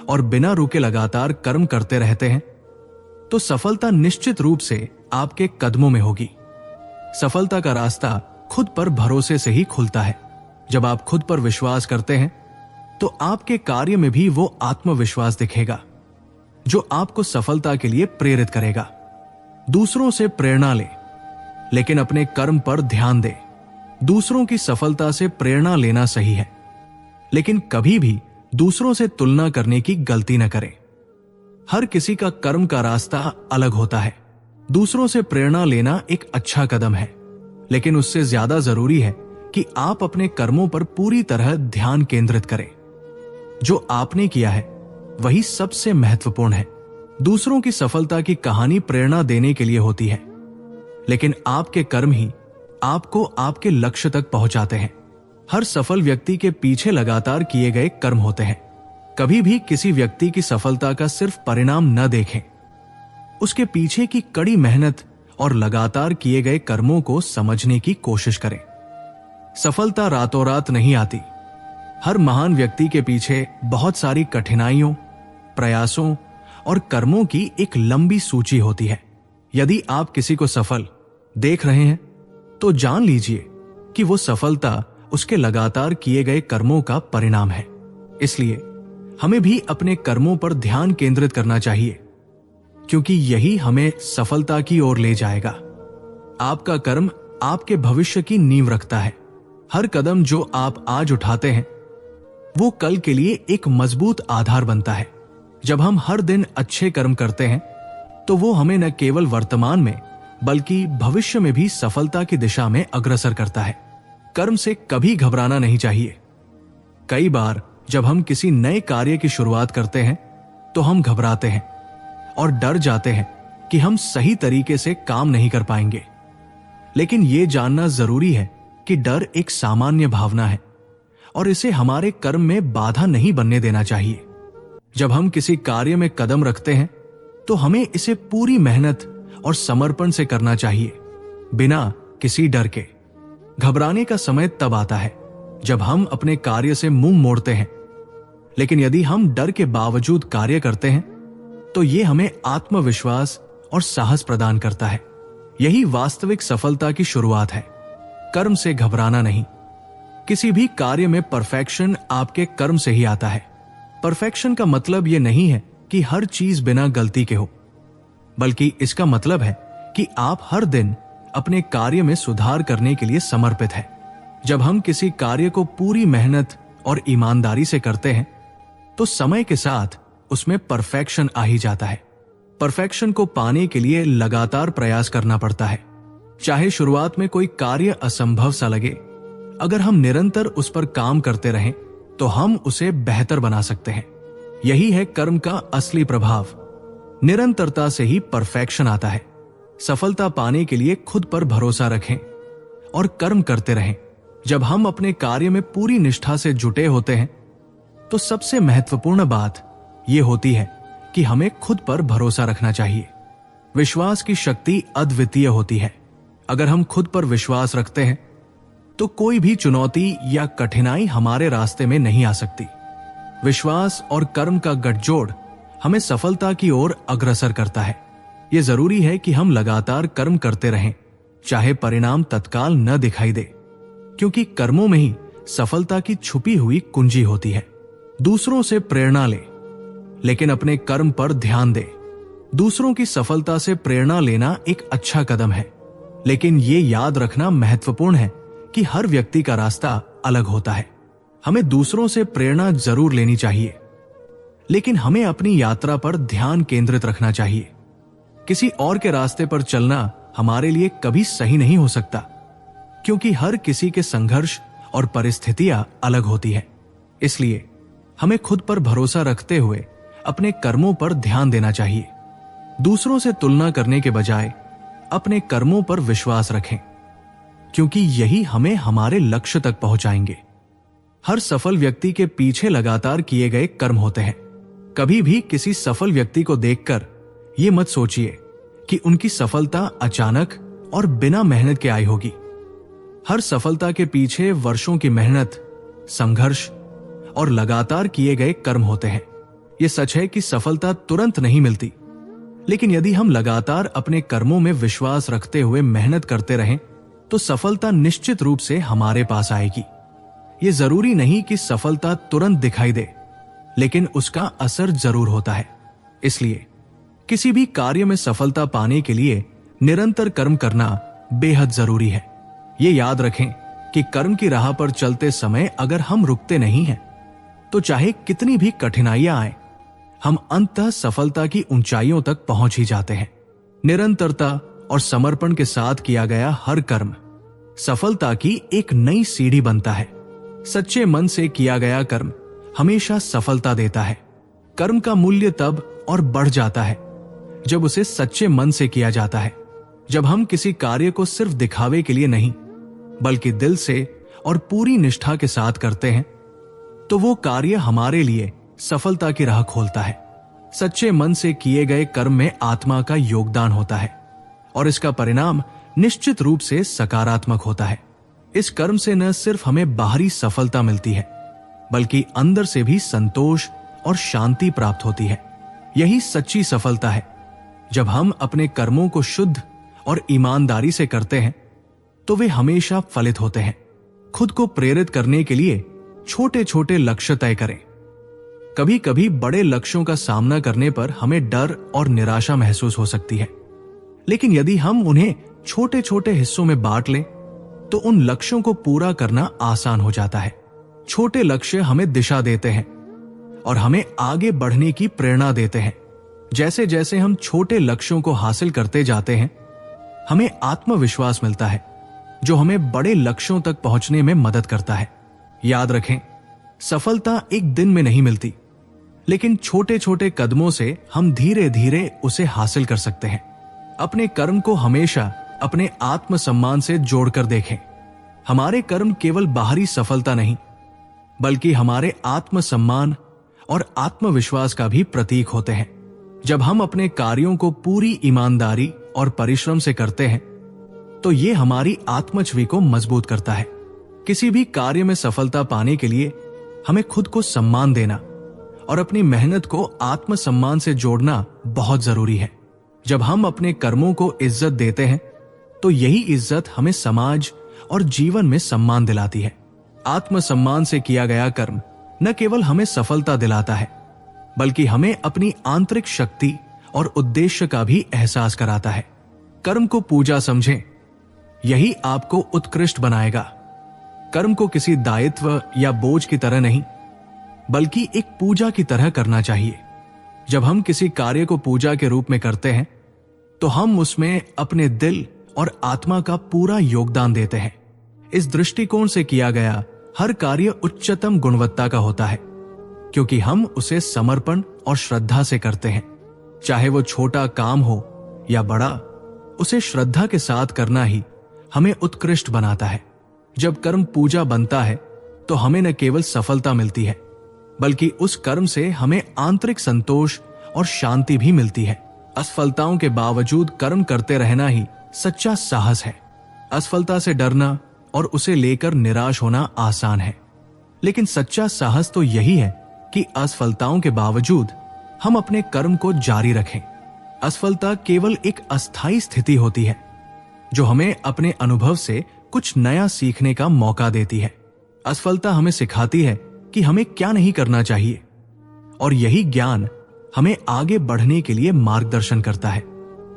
और बिना रुके लगातार कर्म करते रहते हैं तो सफलता निश्चित रूप से आपके कदमों में होगी। सफलता का रास्ता खुद पर भरोसे से ही खुलता है। जब आप खुद पर विश्वास करते हैं तो आपके कार्य में भी वो आत्मविश्वास दिखेगा जो आपको सफलता के लिए प्रेरित करेगा। दूसरों से प्रेरणा ले, लेकिन अपने कर्म पर ध्यान दे। दूसरों की सफलता से प्रेरणा लेना सही है, लेकिन कभी भी दूसरों से तुलना करने की गलती न करें। हर किसी का कर्म का रास्ता अलग होता है। दूसरों से प्रेरणा लेना एक अच्छा कदम है, लेकिन उससे ज्यादा जरूरी है कि आप अपने कर्मों पर पूरी तरह ध्यान केंद्रित करें। जो आपने किया है वही सबसे महत्वपूर्ण है। दूसरों की सफलता की कहानी प्रेरणा देने के लिए होती है, लेकिन आपके कर्म ही आपको आपके लक्ष्य तक पहुंचाते हैं। हर सफल व्यक्ति के पीछे लगातार किए गए कर्म होते हैं। कभी भी किसी व्यक्ति की सफलता का सिर्फ परिणाम न देखें, उसके पीछे की कड़ी मेहनत और लगातार किए गए कर्मों को समझने की कोशिश करें। सफलता रातों रात नहीं आती। हर महान व्यक्ति के पीछे बहुत सारी कठिनाइयों, प्रयासों और कर्मों की एक लंबी सूची होती है। यदि आप किसी को सफल देख रहे हैं तो जान लीजिए कि वो सफलता उसके लगातार किए गए कर्मों का परिणाम है। इसलिए हमें भी अपने कर्मों पर ध्यान केंद्रित करना चाहिए, क्योंकि यही हमें सफलता की ओर ले जाएगा। आपका कर्म आपके भविष्य की नींव रखता है। हर कदम जो आप आज उठाते हैं वो कल के लिए एक मजबूत आधार बनता है। जब हम हर दिन अच्छे कर्म करते हैं तो वो हमें न केवल वर्तमान में बल्कि भविष्य में भी सफलता की दिशा में अग्रसर करता है। कर्म से कभी घबराना नहीं चाहिए। कई बार जब हम किसी नए कार्य की शुरुआत करते हैं तो हम घबराते हैं और डर जाते हैं कि हम सही तरीके से काम नहीं कर पाएंगे। लेकिन यह जानना जरूरी है कि डर एक सामान्य भावना है और इसे हमारे कर्म में बाधा नहीं बनने देना चाहिए। जब हम किसी कार्य में कदम रखते हैं तो हमें इसे पूरी मेहनत और समर्पण से करना चाहिए, बिना किसी डर के। घबराने का समय तब आता है जब हम अपने कार्य से मुंह मोड़ते हैं, लेकिन यदि हम डर के बावजूद कार्य करते हैं तो यह हमें आत्मविश्वास और साहस प्रदान करता है। यही वास्तविक सफलता की शुरुआत है। कर्म से घबराना नहीं। किसी भी कार्य में परफेक्शन आपके कर्म से ही आता है। परफेक्शन का मतलब यह नहीं है कि हर चीज बिना गलती के हो, बल्कि इसका मतलब है कि आप हर दिन अपने कार्य में सुधार करने के लिए समर्पित हैं। जब हम किसी कार्य को पूरी मेहनत और ईमानदारी से करते हैं तो समय के साथ उसमें परफेक्शन आ ही जाता है। परफेक्शन को पाने के लिए लगातार प्रयास करना पड़ता है। चाहे शुरुआत में कोई कार्य असंभव सा लगे, अगर हम निरंतर उस पर काम करते रहें तो हम उसे बेहतर बना सकते हैं। यही है कर्म का असली प्रभाव। निरंतरता से ही परफेक्शन आता है। सफलता पाने के लिए खुद पर भरोसा रखें और कर्म करते रहें। जब हम अपने कार्य में पूरी निष्ठा से जुटे होते हैं तो सबसे महत्वपूर्ण बात यह होती है कि हमें खुद पर भरोसा रखना चाहिए। विश्वास की शक्ति अद्वितीय होती है। अगर हम खुद पर विश्वास रखते हैं तो कोई भी चुनौती या कठिनाई हमारे रास्ते में नहीं आ सकती। विश्वास और कर्म का गठजोड़ हमें सफलता की ओर अग्रसर करता है। यह जरूरी है कि हम लगातार कर्म करते रहें, चाहे परिणाम तत्काल न दिखाई दे, क्योंकि कर्मों में ही सफलता की छुपी हुई कुंजी होती है। दूसरों से प्रेरणा ले, लेकिन अपने कर्म पर ध्यान दे। दूसरों की सफलता से प्रेरणा लेना एक अच्छा कदम है, लेकिन ये याद रखना महत्वपूर्ण है कि हर व्यक्ति का रास्ता अलग होता है। हमें दूसरों से प्रेरणा जरूर लेनी चाहिए, लेकिन हमें अपनी यात्रा पर ध्यान केंद्रित रखना चाहिए। किसी और के रास्ते पर चलना हमारे लिए कभी सही नहीं हो सकता, क्योंकि हर किसी के संघर्ष और परिस्थितियां अलग होती है। इसलिए हमें खुद पर भरोसा रखते हुए अपने कर्मों पर ध्यान देना चाहिए। दूसरों से तुलना करने के बजाय अपने कर्मों पर विश्वास रखें, क्योंकि यही हमें हमारे लक्ष्य तक पहुंचाएंगे। हर सफल व्यक्ति के पीछे लगातार किए गए कर्म होते हैं। कभी भी किसी सफल व्यक्ति को देखकर यह मत सोचिए कि उनकी सफलता अचानक और बिना मेहनत के आई होगी। हर सफलता के पीछे वर्षों की मेहनत, संघर्ष और लगातार किए गए कर्म होते हैं। यह सच है कि सफलता तुरंत नहीं मिलती, लेकिन यदि हम लगातार अपने कर्मों में विश्वास रखते हुए मेहनत करते रहें तो सफलता निश्चित रूप से हमारे पास आएगी। यह जरूरी नहीं कि सफलता तुरंत दिखाई दे, लेकिन उसका असर जरूर होता है। इसलिए किसी भी कार्य में सफलता पाने के लिए निरंतर कर्म करना बेहद जरूरी है। ये याद रखें कि कर्म की राह पर चलते समय अगर हम रुकते नहीं हैं, तो चाहे कितनी भी कठिनाइयां आए, हम अंततः सफलता की ऊंचाइयों तक पहुंच ही जाते हैं। निरंतरता और समर्पण के साथ किया गया हर कर्म सफलता की एक नई सीढ़ी बनता है। सच्चे मन से किया गया कर्म हमेशा सफलता देता है। कर्म का मूल्य तब और बढ़ जाता है जब उसे सच्चे मन से किया जाता है। जब हम किसी कार्य को सिर्फ दिखावे के लिए नहीं, बल्कि दिल से और पूरी निष्ठा के साथ करते हैं, तो वो कार्य हमारे लिए सफलता की राह खोलता है। सच्चे मन से किए गए कर्म में आत्मा का योगदान होता है और इसका परिणाम निश्चित रूप से सकारात्मक होता है। इस कर्म से न सिर्फ हमें बाहरी सफलता मिलती है, बल्कि अंदर से भी संतोष और शांति प्राप्त होती है। यही सच्ची सफलता है। जब हम अपने कर्मों को शुद्ध और ईमानदारी से करते हैं, तो वे हमेशा फलित होते हैं। खुद को प्रेरित करने के लिए छोटे छोटे लक्ष्य तय करें। कभी कभी बड़े लक्ष्यों का सामना करने पर हमें डर और निराशा महसूस हो सकती है, लेकिन यदि हम उन्हें छोटे छोटे हिस्सों में बांट लें, तो उन लक्ष्यों को पूरा करना आसान हो जाता है। छोटे लक्ष्य हमें दिशा देते हैं और हमें आगे बढ़ने की प्रेरणा देते हैं। जैसे जैसे हम छोटे लक्ष्यों को हासिल करते जाते हैं, हमें आत्मविश्वास मिलता है, जो हमें बड़े लक्ष्यों तक पहुंचने में मदद करता है। याद रखें, सफलता एक दिन में नहीं मिलती, लेकिन छोटे छोटे कदमों से हम धीरे धीरे उसे हासिल कर सकते हैं। अपने कर्म को हमेशा अपने आत्मसम्मान से जोड़कर देखें। हमारे कर्म केवल बाहरी सफलता नहीं, बल्कि हमारे आत्मसम्मान और आत्मविश्वास का भी प्रतीक होते हैं। जब हम अपने कार्यों को पूरी ईमानदारी और परिश्रम से करते हैं, तो ये हमारी आत्मछवि को मजबूत करता है। किसी भी कार्य में सफलता पाने के लिए हमें खुद को सम्मान देना और अपनी मेहनत को आत्मसम्मान से जोड़ना बहुत जरूरी है। जब हम अपने कर्मों को इज्जत देते हैं, तो यही इज्जत हमें समाज और जीवन में सम्मान दिलाती है। आत्मसम्मान से किया गया कर्म न केवल हमें सफलता दिलाता है, बल्कि हमें अपनी आंतरिक शक्ति और उद्देश्य का भी एहसास कराता है। कर्म को पूजा समझें, यही आपको उत्कृष्ट बनाएगा। कर्म को किसी दायित्व या बोझ की तरह नहीं, बल्कि एक पूजा की तरह करना चाहिए। जब हम किसी कार्य को पूजा के रूप में करते हैं, तो हम उसमें अपने दिल और आत्मा का पूरा योगदान देते हैं। इस दृष्टिकोण से किया गया हर कार्य उच्चतम गुणवत्ता का होता है, क्योंकि हम उसे समर्पण और श्रद्धा से करते हैं। चाहे वो छोटा काम हो या बड़ा, उसे श्रद्धा के साथ करना ही हमें उत्कृष्ट बनाता है। जब कर्म पूजा बनता है, तो हमें न केवल सफलता मिलती है, बल्कि उस कर्म से हमें आंतरिक संतोष और शांति भी मिलती है। असफलताओं के बावजूद कर्म करते रहना ही सच्चा साहस है। असफलता से डरना और उसे लेकर निराश होना आसान है, लेकिन सच्चा साहस तो यही है कि असफलताओं के बावजूद हम अपने कर्म को जारी रखें। असफलता केवल एक अस्थायी स्थिति होती है, जो हमें अपने अनुभव से कुछ नया सीखने का मौका देती है। असफलता हमें सिखाती है कि हमें क्या नहीं करना चाहिए, और यही ज्ञान हमें आगे बढ़ने के लिए मार्गदर्शन करता है।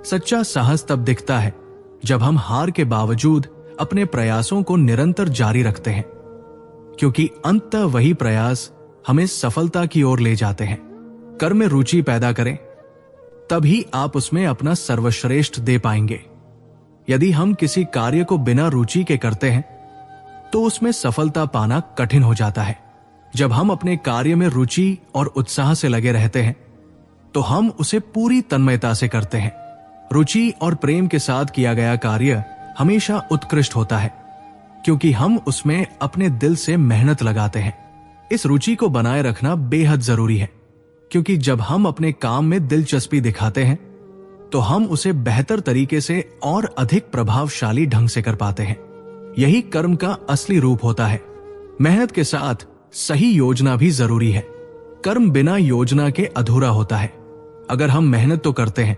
सच्चा साहस तब दिखता है जब हम हार के बावजूद अपने प्रयासों को निरंतर जारी रखते हैं, क्योंकि अंततः वही प्रयास हमें सफलता की ओर ले जाते हैं। कर्म में रुचि पैदा करें, तभी आप उसमें अपना सर्वश्रेष्ठ दे पाएंगे। यदि हम किसी कार्य को बिना रुचि के करते हैं, तो उसमें सफलता पाना कठिन हो जाता है। जब हम अपने कार्य में रुचि और उत्साह से लगे रहते हैं तो हम उसे पूरी तन्मयता से करते हैं। रुचि और प्रेम के साथ किया गया कार्य हमेशा उत्कृष्ट होता है, क्योंकि हम उसमें अपने दिल से मेहनत लगाते हैं। इस रुचि को बनाए रखना बेहद जरूरी है, क्योंकि जब हम अपने काम में दिलचस्पी दिखाते हैं तो हम उसे बेहतर तरीके से और अधिक प्रभावशाली ढंग से कर पाते हैं। यही कर्म का असली रूप होता है। मेहनत के साथ सही योजना भी जरूरी है। कर्म बिना योजना के अधूरा होता है। अगर हम मेहनत तो करते हैं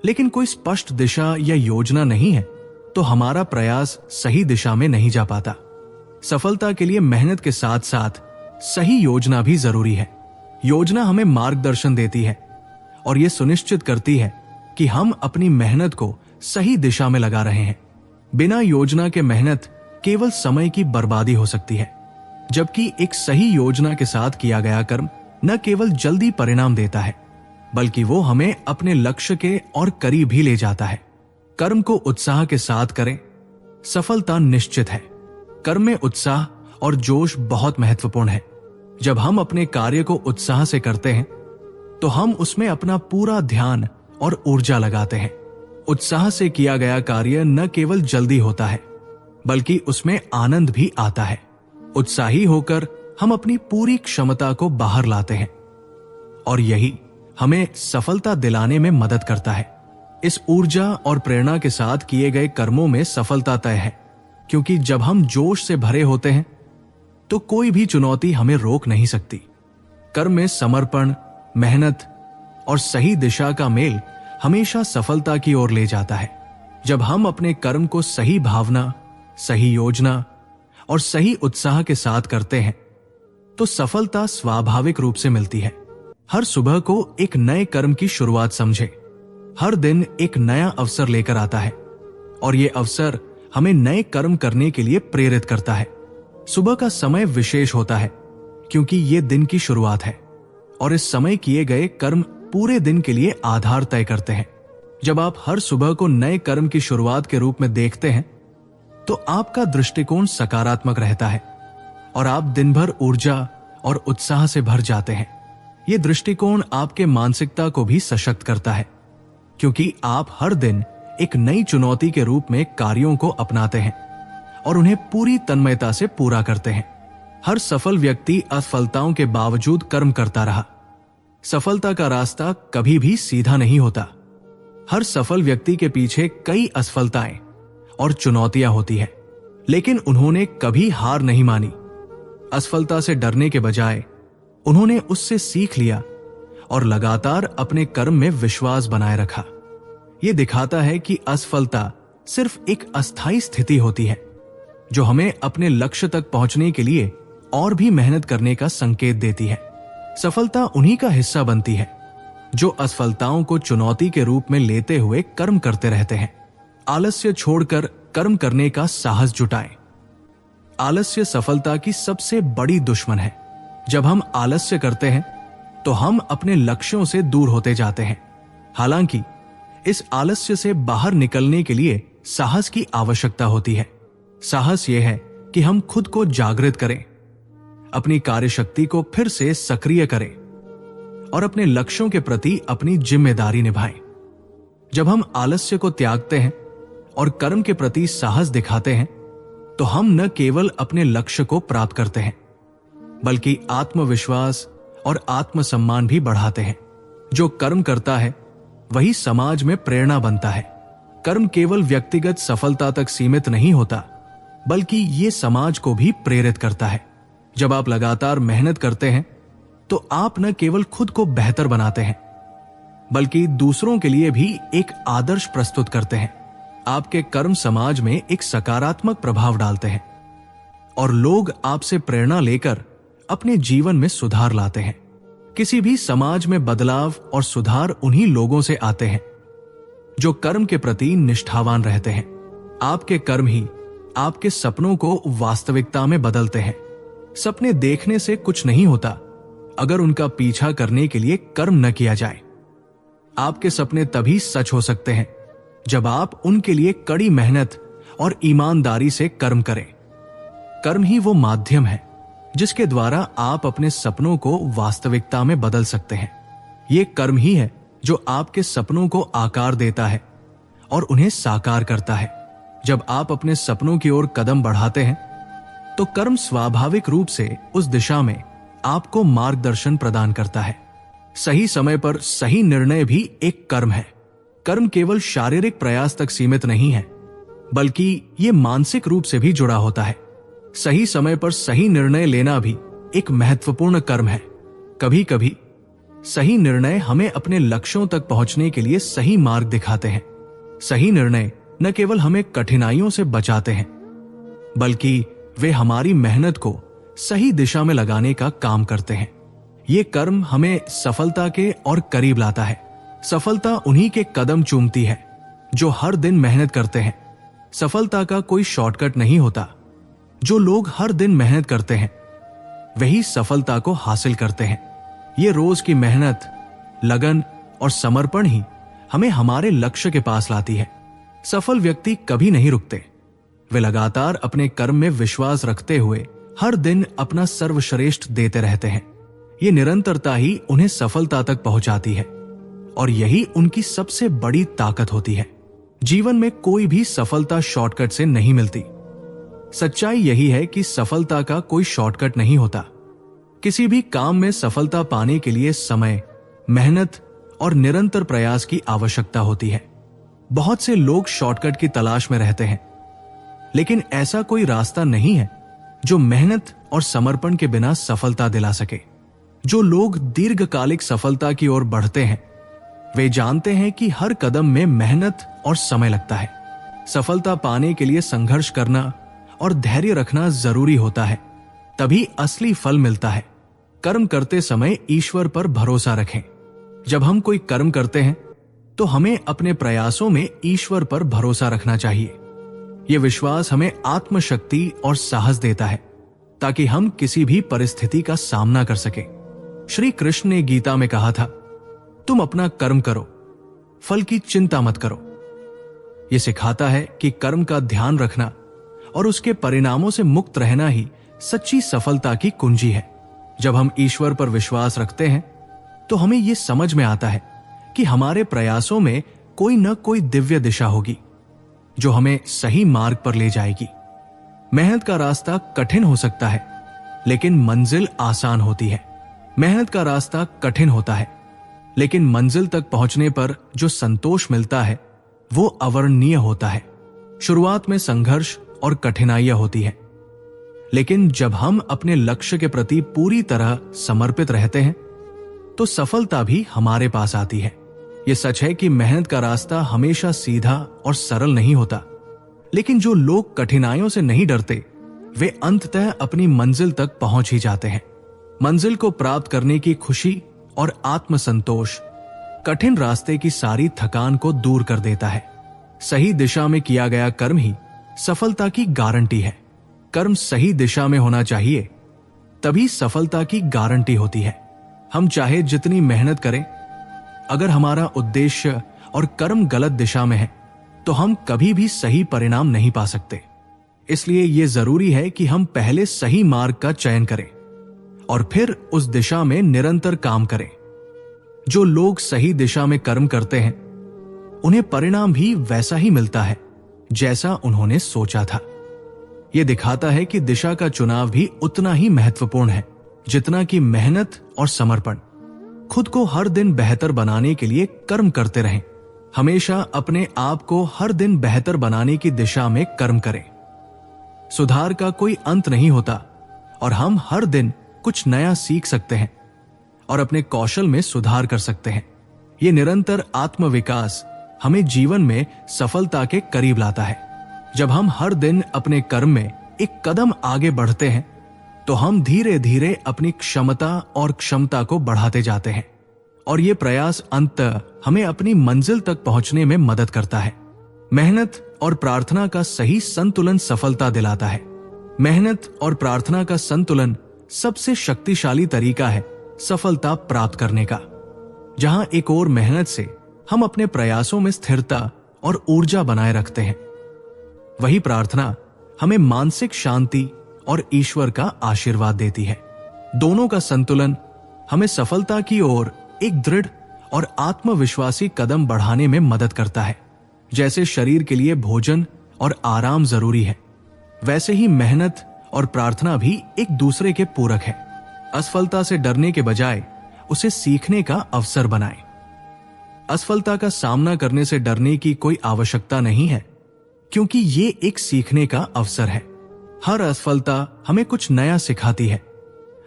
लेकिन कोई स्पष्ट दिशा या योजना नहीं है तो हमारा प्रयास सही दिशा में नहीं जा पाता। सफलता के लिए मेहनत के साथ साथ सही योजना भी जरूरी है। योजना हमें मार्गदर्शन देती है और यह सुनिश्चित करती है कि हम अपनी मेहनत को सही दिशा में लगा रहे हैं। बिना योजना के मेहनत केवल समय की बर्बादी हो सकती है, जबकि एक सही योजना के साथ किया गया कर्म न केवल जल्दी परिणाम देता है बल्कि वो हमें अपने लक्ष्य के और करीब भी ले जाता है। कर्म को उत्साह के साथ करें, सफलता निश्चित है। कर्म में उत्साह और जोश बहुत महत्वपूर्ण है। जब हम अपने कार्य को उत्साह से करते हैं तो हम उसमें अपना पूरा ध्यान और ऊर्जा लगाते हैं। उत्साह से किया गया कार्य न केवल जल्दी होता है बल्कि उसमें आनंद भी आता है। उत्साही होकर हम अपनी पूरी क्षमता को बाहर लाते हैं और यही हमें सफलता दिलाने में मदद करता है। इस ऊर्जा और प्रेरणा के साथ किए गए कर्मों में सफलता तय है, क्योंकि जब हम जोश से भरे होते हैं तो कोई भी चुनौती हमें रोक नहीं सकती। कर्म में समर्पण, मेहनत और सही दिशा का मेल हमेशा सफलता की ओर ले जाता है। जब हम अपने कर्म को सही भावना, सही योजना और सही उत्साह के साथ करते हैं तो सफलता स्वाभाविक रूप से मिलती है। हर सुबह को एक नए कर्म की शुरुआत समझे। हर दिन एक नया अवसर लेकर आता है और यह अवसर हमें नए कर्म करने के लिए प्रेरित करता है। सुबह का समय विशेष होता है क्योंकि यह दिन की शुरुआत है और इस समय किए गए कर्म पूरे दिन के लिए आधार तय करते हैं। जब आप हर सुबह को नए कर्म की शुरुआत के रूप में देखते हैं तो आपका दृष्टिकोण सकारात्मक रहता है और आप दिन भर ऊर्जा और उत्साह से भर जाते हैं। यह दृष्टिकोण आपके मानसिकता को भी सशक्त करता है, क्योंकि आप हर दिन एक नई चुनौती के रूप में कार्यों को अपनाते हैं और उन्हें पूरी तन्मयता से पूरा करते हैं। हर सफल व्यक्ति असफलताओं के बावजूद कर्म करता रहा। सफलता का रास्ता कभी भी सीधा नहीं होता। हर सफल व्यक्ति के पीछे कई असफलताएं और चुनौतियां होती है, लेकिन उन्होंने कभी हार नहीं मानी। असफलता से डरने के बजाय उन्होंने उससे सीख लिया और लगातार अपने कर्म में विश्वास बनाए रखा। यह दिखाता है कि असफलता सिर्फ एक अस्थायी स्थिति होती है जो हमें अपने लक्ष्य तक पहुंचने के लिए और भी मेहनत करने का संकेत देती है। सफलता उन्हीं का हिस्सा बनती है जो असफलताओं को चुनौती के रूप में लेते हुए कर्म करते रहते हैं। आलस्य छोड़कर कर्म करने का साहस जुटाएं। आलस्य सफलता की सबसे बड़ी दुश्मन है। जब हम आलस्य करते हैं तो हम अपने लक्ष्यों से दूर होते जाते हैं। हालांकि इस आलस्य से बाहर निकलने के लिए साहस की आवश्यकता होती है। साहस यह है कि हम खुद को जागृत करें, अपनी कार्यशक्ति को फिर से सक्रिय करें और अपने लक्ष्यों के प्रति अपनी जिम्मेदारी निभाएं। जब हम आलस्य को त्यागते हैं और कर्म के प्रति साहस दिखाते हैं तो हम न केवल अपने लक्ष्य को प्राप्त करते हैं बल्कि आत्मविश्वास और आत्मसम्मान भी बढ़ाते हैं। जो कर्म करता है वही समाज में प्रेरणा बनता है। कर्म केवल व्यक्तिगत सफलता तक सीमित नहीं होता बल्कि ये समाज को भी प्रेरित करता है। जब आप लगातार मेहनत करते हैं तो आप न केवल खुद को बेहतर बनाते हैं बल्कि दूसरों के लिए भी एक आदर्श प्रस्तुत करते हैं। आपके कर्म समाज में एक सकारात्मक प्रभाव डालते हैं और लोग आपसे प्रेरणा लेकर अपने जीवन में सुधार लाते हैं। किसी भी समाज में बदलाव और सुधार उन्हीं लोगों से आते हैं जो कर्म के प्रति निष्ठावान रहते हैं। आपके कर्म ही आपके सपनों को वास्तविकता में बदलते हैं। सपने देखने से कुछ नहीं होता अगर उनका पीछा करने के लिए कर्म न किया जाए। आपके सपने तभी सच हो सकते हैं जब आप उनके लिए कड़ी मेहनत और ईमानदारी से कर्म करें। कर्म ही वो माध्यम है जिसके द्वारा आप अपने सपनों को वास्तविकता में बदल सकते हैं। ये कर्म ही है जो आपके सपनों को आकार देता है और उन्हें साकार करता है। जब आप अपने सपनों की ओर कदम बढ़ाते हैं तो कर्म स्वाभाविक रूप से उस दिशा में आपको मार्गदर्शन प्रदान करता है। सही समय पर सही निर्णय भी एक कर्म है। कर्म केवल शारीरिक प्रयास तक सीमित नहीं है, बल्कि ये मानसिक रूप से भी जुड़ा होता है। सही समय पर सही निर्णय लेना भी एक महत्वपूर्ण कर्म है। कभी कभी सही निर्णय हमें अपने लक्ष्यों तक पहुंचने के लिए सही मार्ग दिखाते हैं। सही निर्णय न केवल हमें कठिनाइयों से बचाते हैं, बल्कि वे हमारी मेहनत को सही दिशा में लगाने का काम करते हैं। ये कर्म हमें सफलता के और करीब लाता है। सफलता उन्हीं के कदम चूमती है जो हर दिन मेहनत करते हैं। सफलता का कोई शॉर्टकट नहीं होता। जो लोग हर दिन मेहनत करते हैं वही सफलता को हासिल करते हैं। ये रोज की मेहनत, लगन और समर्पण ही हमें हमारे लक्ष्य के पास लाती है। सफल व्यक्ति कभी नहीं रुकते। वे लगातार अपने कर्म में विश्वास रखते हुए हर दिन अपना सर्वश्रेष्ठ देते रहते हैं। ये निरंतरता ही उन्हें सफलता तक पहुंचाती है और यही उनकी सबसे बड़ी ताकत होती है। जीवन में कोई भी सफलता शॉर्टकट से नहीं मिलती। सच्चाई यही है कि सफलता का कोई शॉर्टकट नहीं होता। किसी भी काम में सफलता पाने के लिए समय, मेहनत और निरंतर प्रयास की आवश्यकता होती है। बहुत से लोग शॉर्टकट की तलाश में रहते हैं, लेकिन ऐसा कोई रास्ता नहीं है जो मेहनत और समर्पण के बिना सफलता दिला सके। जो लोग दीर्घकालिक सफलता की ओर बढ़ते हैं वे जानते हैं कि हर कदम में मेहनत और समय लगता है। सफलता पाने के लिए संघर्ष करना और धैर्य रखना जरूरी होता है, तभी असली फल मिलता है। कर्म करते समय ईश्वर पर भरोसा रखें। जब हम कोई कर्म करते हैं तो हमें अपने प्रयासों में ईश्वर पर भरोसा रखना चाहिए। यह विश्वास हमें आत्मशक्ति और साहस देता है ताकि हम किसी भी परिस्थिति का सामना कर सके। श्री कृष्ण ने गीता में कहा था, तुम अपना कर्म करो, फल की चिंता मत करो। यह सिखाता है कि कर्म का ध्यान रखना और उसके परिणामों से मुक्त रहना ही सच्ची सफलता की कुंजी है। जब हम ईश्वर पर विश्वास रखते हैं तो हमें यह समझ में आता है कि हमारे प्रयासों में कोई न कोई दिव्य दिशा होगी जो हमें सही मार्ग पर ले जाएगी। मेहनत का रास्ता कठिन हो सकता है, लेकिन मंजिल आसान होती है। मेहनत का रास्ता कठिन होता है, लेकिन मंजिल तक पहुंचने पर जो संतोष मिलता है वो अवर्णनीय होता है। शुरुआत में संघर्ष और कठिनाइयां होती है, लेकिन जब हम अपने लक्ष्य के प्रति पूरी तरह समर्पित रहते हैं तो सफलता भी हमारे पास आती है। यह सच है कि मेहनत का रास्ता हमेशा सीधा और सरल नहीं होता, लेकिन जो लोग कठिनाइयों से नहीं डरते वे अंततः अपनी मंजिल तक पहुंच ही जाते हैं। मंजिल को प्राप्त करने की खुशी और आत्मसंतोष कठिन रास्ते की सारी थकान को दूर कर देता है। सही दिशा में किया गया कर्म ही सफलता की गारंटी है। कर्म सही दिशा में होना चाहिए, तभी सफलता की गारंटी होती है। हम चाहे जितनी मेहनत करें, अगर हमारा उद्देश्य और कर्म गलत दिशा में है तो हम कभी भी सही परिणाम नहीं पा सकते। इसलिए यह जरूरी है कि हम पहले सही मार्ग का चयन करें और फिर उस दिशा में निरंतर काम करें। जो लोग सही दिशा में कर्म करते हैं उन्हें परिणाम भी वैसा ही मिलता है जैसा उन्होंने सोचा था। यह दिखाता है कि दिशा का चुनाव भी उतना ही महत्वपूर्ण है जितना कि मेहनत और समर्पण। खुद को हर दिन बेहतर बनाने के लिए कर्म करते रहें। हमेशा अपने आप को हर दिन बेहतर बनाने की दिशा में कर्म करें। सुधार का कोई अंत नहीं होता और हम हर दिन कुछ नया सीख सकते हैं और अपने कौशल में सुधार कर सकते हैं। यह निरंतर आत्मविकास हमें जीवन में सफलता के करीब लाता है। जब हम हर दिन अपने कर्म में एक कदम आगे बढ़ते हैं तो हम धीरे धीरे अपनी क्षमता को बढ़ाते जाते हैं और ये प्रयास अंततः हमें अपनी मंजिल तक पहुंचने में मदद करता है। मेहनत और प्रार्थना का सही संतुलन सफलता दिलाता है। मेहनत और प्रार्थना का संतुलन सबसे शक्तिशाली तरीका है सफलता प्राप्त करने का। जहां एक और मेहनत से हम अपने प्रयासों में स्थिरता और ऊर्जा बनाए रखते हैं, वही प्रार्थना हमें मानसिक शांति और ईश्वर का आशीर्वाद देती है। दोनों का संतुलन हमें सफलता की ओर एक दृढ़ और आत्मविश्वासी कदम बढ़ाने में मदद करता है। जैसे शरीर के लिए भोजन और आराम जरूरी है, वैसे ही मेहनत और प्रार्थना भी एक दूसरे के पूरक है। असफलता से डरने के बजाय उसे सीखने का अवसर बनाएं। असफलता का सामना करने से डरने की कोई आवश्यकता नहीं है, क्योंकि ये एक सीखने का अवसर है। हर असफलता हमें कुछ नया सिखाती है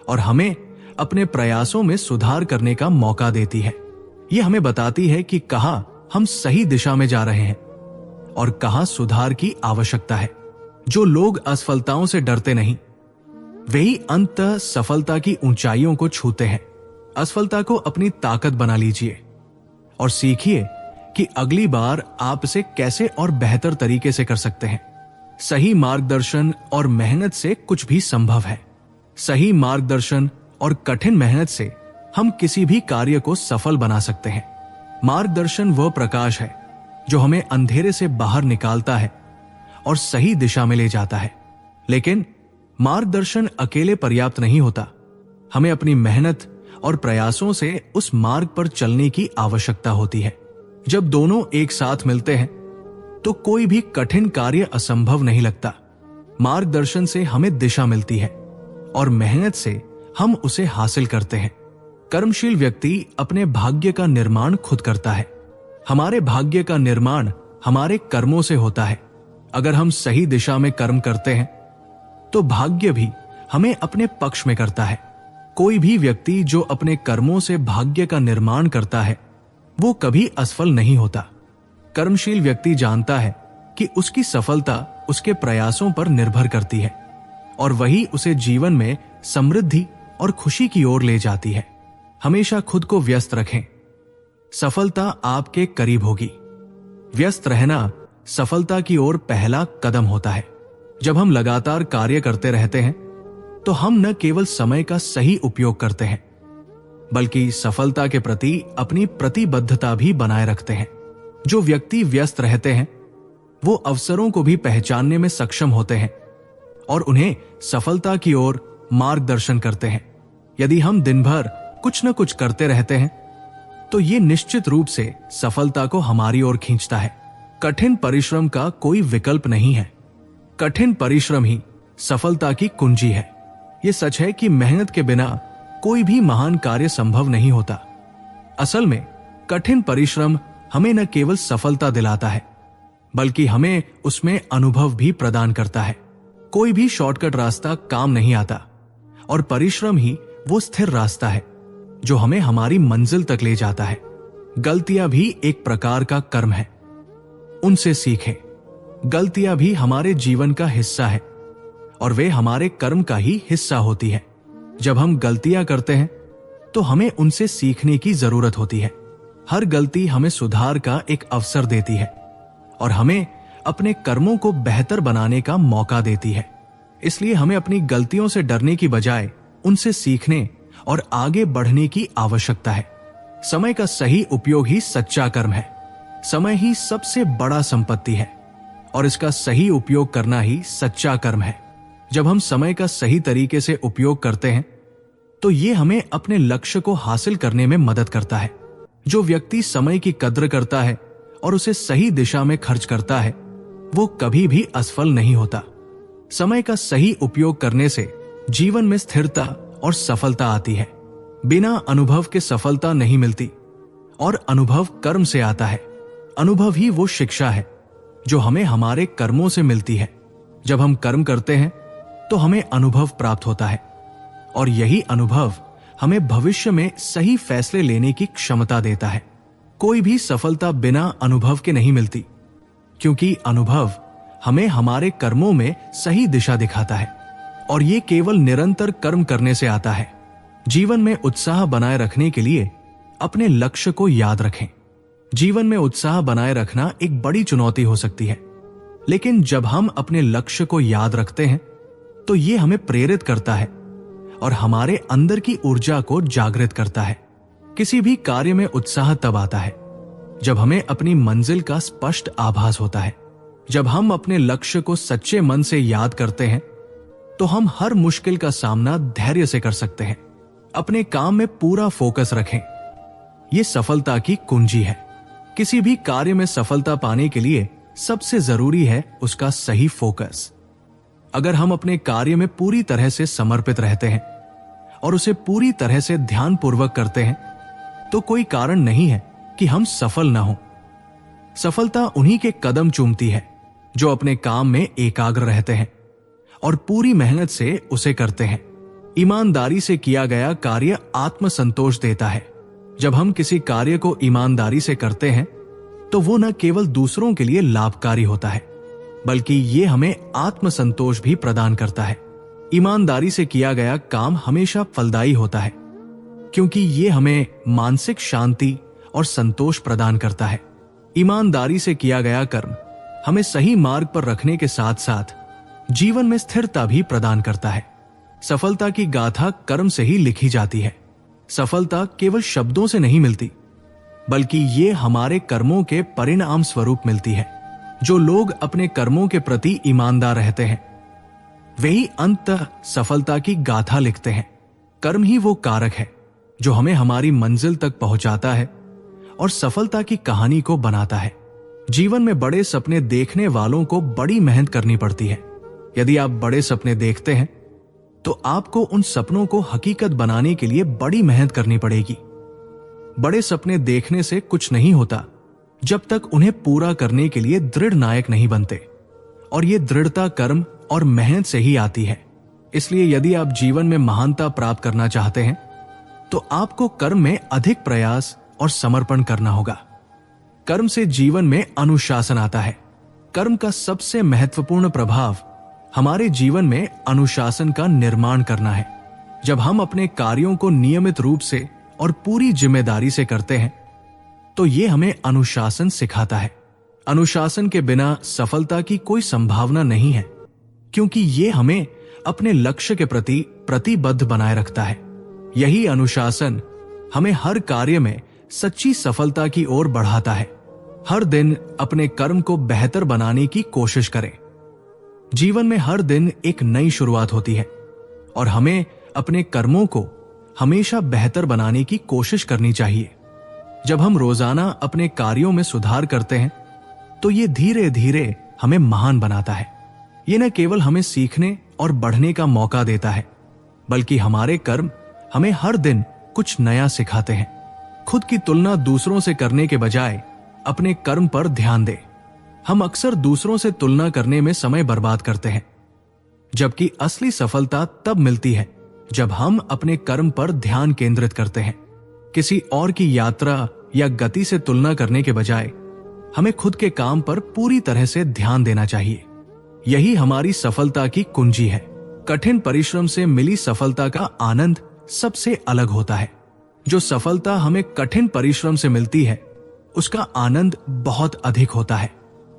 और हमें अपने प्रयासों में सुधार करने का मौका देती है। ये हमें बताती है कि कहाँ हम सही दिशा में जा रहे हैं और कहाँ सुधार की आवश्यकता है। जो लोग असफलताओं से डरते नहीं, वही अंततः सफलता की ऊंचाइयों को छूते हैं। असफलता को अपनी ताकत बना लीजिए और सीखिए कि अगली बार आप इसे कैसे और बेहतर तरीके से कर सकते हैं। सही मार्गदर्शन और मेहनत से कुछ भी संभव है। सही मार्गदर्शन और कठिन मेहनत से हम किसी भी कार्य को सफल बना सकते हैं। मार्गदर्शन वह प्रकाश है जो हमें अंधेरे से बाहर निकालता है और सही दिशा में ले जाता है। लेकिन मार्गदर्शन अकेले पर्याप्त नहीं होता। हमें अपनी मेहनत और प्रयासों से उस मार्ग पर चलने की आवश्यकता होती है। जब दोनों एक साथ मिलते हैं तो कोई भी कठिन कार्य असंभव नहीं लगता। मार्गदर्शन से हमें दिशा मिलती है और मेहनत से हम उसे हासिल करते हैं। कर्मशील व्यक्ति अपने भाग्य का निर्माण खुद करता है। हमारे भाग्य का निर्माण हमारे कर्मों से होता है। अगर हम सही दिशा में कर्म करते हैं तो भाग्य भी हमें अपने पक्ष में करता है। कोई भी व्यक्ति जो अपने कर्मों से भाग्य का निर्माण करता है वो कभी असफल नहीं होता। कर्मशील व्यक्ति जानता है कि उसकी सफलता उसके प्रयासों पर निर्भर करती है और वही उसे जीवन में समृद्धि और खुशी की ओर ले जाती है। हमेशा खुद को व्यस्त रखें, सफलता आपके करीब होगी। व्यस्त रहना सफलता की ओर पहला कदम होता है। जब हम लगातार कार्य करते रहते हैं तो हम न केवल समय का सही उपयोग करते हैं, बल्कि सफलता के प्रति अपनी प्रतिबद्धता भी बनाए रखते हैं। जो व्यक्ति व्यस्त रहते हैं वो अवसरों को भी पहचानने में सक्षम होते हैं और उन्हें सफलता की ओर मार्गदर्शन करते हैं। यदि हम दिन भर कुछ न कुछ करते रहते हैं तो ये निश्चित रूप से सफलता को हमारी ओर खींचता है। कठिन परिश्रम का कोई विकल्प नहीं है। कठिन परिश्रम ही सफलता की कुंजी है। ये सच है कि मेहनत के बिना कोई भी महान कार्य संभव नहीं होता। असल में कठिन परिश्रम हमें न केवल सफलता दिलाता है, बल्कि हमें उसमें अनुभव भी प्रदान करता है। कोई भी शॉर्टकट रास्ता काम नहीं आता और परिश्रम ही वो स्थिर रास्ता है जो हमें हमारी मंजिल तक ले जाता है। गलतियां भी एक प्रकार का कर्म है, उनसे सीखें। गलतियां भी हमारे जीवन का हिस्सा है और वे हमारे कर्म का ही हिस्सा होती है। जब हम गलतियां करते हैं तो हमें उनसे सीखने की जरूरत होती है। हर गलती हमें सुधार का एक अवसर देती है और हमें अपने कर्मों को बेहतर बनाने का मौका देती है। इसलिए हमें अपनी गलतियों से डरने की बजाय उनसे सीखने और आगे बढ़ने की आवश्यकता है। समय का सही उपयोग ही सच्चा कर्म है। समय ही सबसे बड़ा संपत्ति है और इसका सही उपयोग करना ही सच्चा कर्म है। जब हम समय का सही तरीके से उपयोग करते हैं तो ये हमें अपने लक्ष्य को हासिल करने में मदद करता है। जो व्यक्ति समय की कद्र करता है और उसे सही दिशा में खर्च करता है वो कभी भी असफल नहीं होता। समय का सही उपयोग करने से जीवन में स्थिरता और सफलता आती है। बिना अनुभव के सफलता नहीं मिलती और अनुभव कर्म से आता है। अनुभव ही वो शिक्षा है जो हमें हमारे कर्मों से मिलती है। जब हम कर्म करते हैं तो हमें अनुभव प्राप्त होता है और यही अनुभव हमें भविष्य में सही फैसले लेने की क्षमता देता है। कोई भी सफलता बिना अनुभव के नहीं मिलती, क्योंकि अनुभव हमें हमारे कर्मों में सही दिशा दिखाता है और ये केवल निरंतर कर्म करने से आता है। जीवन में उत्साह बनाए रखने के लिए अपने लक्ष्य को याद रखें। जीवन में उत्साह बनाए रखना एक बड़ी चुनौती हो सकती है, लेकिन जब हम अपने लक्ष्य को याद रखते हैं तो ये हमें प्रेरित करता है और हमारे अंदर की ऊर्जा को जागृत करता है। किसी भी कार्य में उत्साह तब आता है जब हमें अपनी मंजिल का स्पष्ट आभास होता है। जब हम अपने लक्ष्य को सच्चे मन से याद करते हैं तो हम हर मुश्किल का सामना धैर्य से कर सकते हैं। अपने काम में पूरा फोकस रखें। यह सफलता की कुंजी है। किसी भी कार्य में सफलता पाने के लिए सबसे जरूरी है उसका सही फोकस। अगर हम अपने कार्य में पूरी तरह से समर्पित रहते हैं और उसे पूरी तरह से ध्यानपूर्वक करते हैं, तो कोई कारण नहीं है कि हम सफल ना हो। सफलता उन्हीं के कदम चूमती है जो अपने काम में एकाग्र रहते हैं और पूरी मेहनत से उसे करते हैं। ईमानदारी से किया गया कार्य आत्मसंतोष देता है। जब हम किसी कार्य को ईमानदारी से करते हैं तो वो न केवल दूसरों के लिए लाभकारी होता है, बल्कि ये हमें आत्मसंतोष भी प्रदान करता है। ईमानदारी से किया गया काम हमेशा फलदायी होता है, क्योंकि ये हमें मानसिक शांति और संतोष प्रदान करता है। ईमानदारी से किया गया कर्म हमें सही मार्ग पर रखने के साथ साथ जीवन में स्थिरता भी प्रदान करता है। सफलता की गाथा कर्म से ही लिखी जाती है। सफलता केवल शब्दों से नहीं मिलती, बल्कि ये हमारे कर्मों के परिणाम स्वरूप मिलती है। जो लोग अपने कर्मों के प्रति ईमानदार रहते हैं, वही अंततः सफलता की गाथा लिखते हैं। कर्म ही वो कारक है जो हमें हमारी मंजिल तक पहुंचाता है और सफलता की कहानी को बनाता है। जीवन में बड़े सपने देखने वालों को बड़ी मेहनत करनी पड़ती है। यदि आप बड़े सपने देखते हैं तो आपको उन सपनों को हकीकत बनाने के लिए बड़ी मेहनत करनी पड़ेगी। बड़े सपने देखने से कुछ नहीं होता जब तक उन्हें पूरा करने के लिए दृढ़ नायक नहीं बनते, और ये दृढ़ता कर्म और मेहनत से ही आती है। इसलिए यदि आप जीवन में महानता प्राप्त करना चाहते हैं तो आपको कर्म में अधिक प्रयास और समर्पण करना होगा। कर्म से जीवन में अनुशासन आता है। कर्म का सबसे महत्वपूर्ण प्रभाव हमारे जीवन में अनुशासन का निर्माण करना है। जब हम अपने कार्यों को नियमित रूप से और पूरी जिम्मेदारी से करते हैं तो ये हमें अनुशासन सिखाता है। अनुशासन के बिना सफलता की कोई संभावना नहीं है, क्योंकि ये हमें अपने लक्ष्य के प्रति प्रतिबद्ध बनाए रखता है। यही अनुशासन हमें हर कार्य में सच्ची सफलता की ओर बढ़ाता है। हर दिन अपने कर्म को बेहतर बनाने की कोशिश करें। जीवन में हर दिन एक नई शुरुआत होती है और हमें अपने कर्मों को हमेशा बेहतर बनाने की कोशिश करनी चाहिए। जब हम रोजाना अपने कार्यों में सुधार करते हैं तो ये धीरे धीरे हमें महान बनाता है। ये न केवल हमें सीखने और बढ़ने का मौका देता है, बल्कि हमारे कर्म हमें हर दिन कुछ नया सिखाते हैं। खुद की तुलना दूसरों से करने के बजाय अपने कर्म पर ध्यान दें। हम अक्सर दूसरों से तुलना करने में समय बर्बाद करते हैं, जबकि असली सफलता तब मिलती है जब हम अपने कर्म पर ध्यान केंद्रित करते हैं। किसी और की यात्रा या गति से तुलना करने के बजाय हमें खुद के काम पर पूरी तरह से ध्यान देना चाहिए। यही हमारी सफलता की कुंजी है। कठिन परिश्रम से मिली सफलता का आनंद सबसे अलग होता है। जो सफलता हमें कठिन परिश्रम से मिलती है उसका आनंद बहुत अधिक होता है।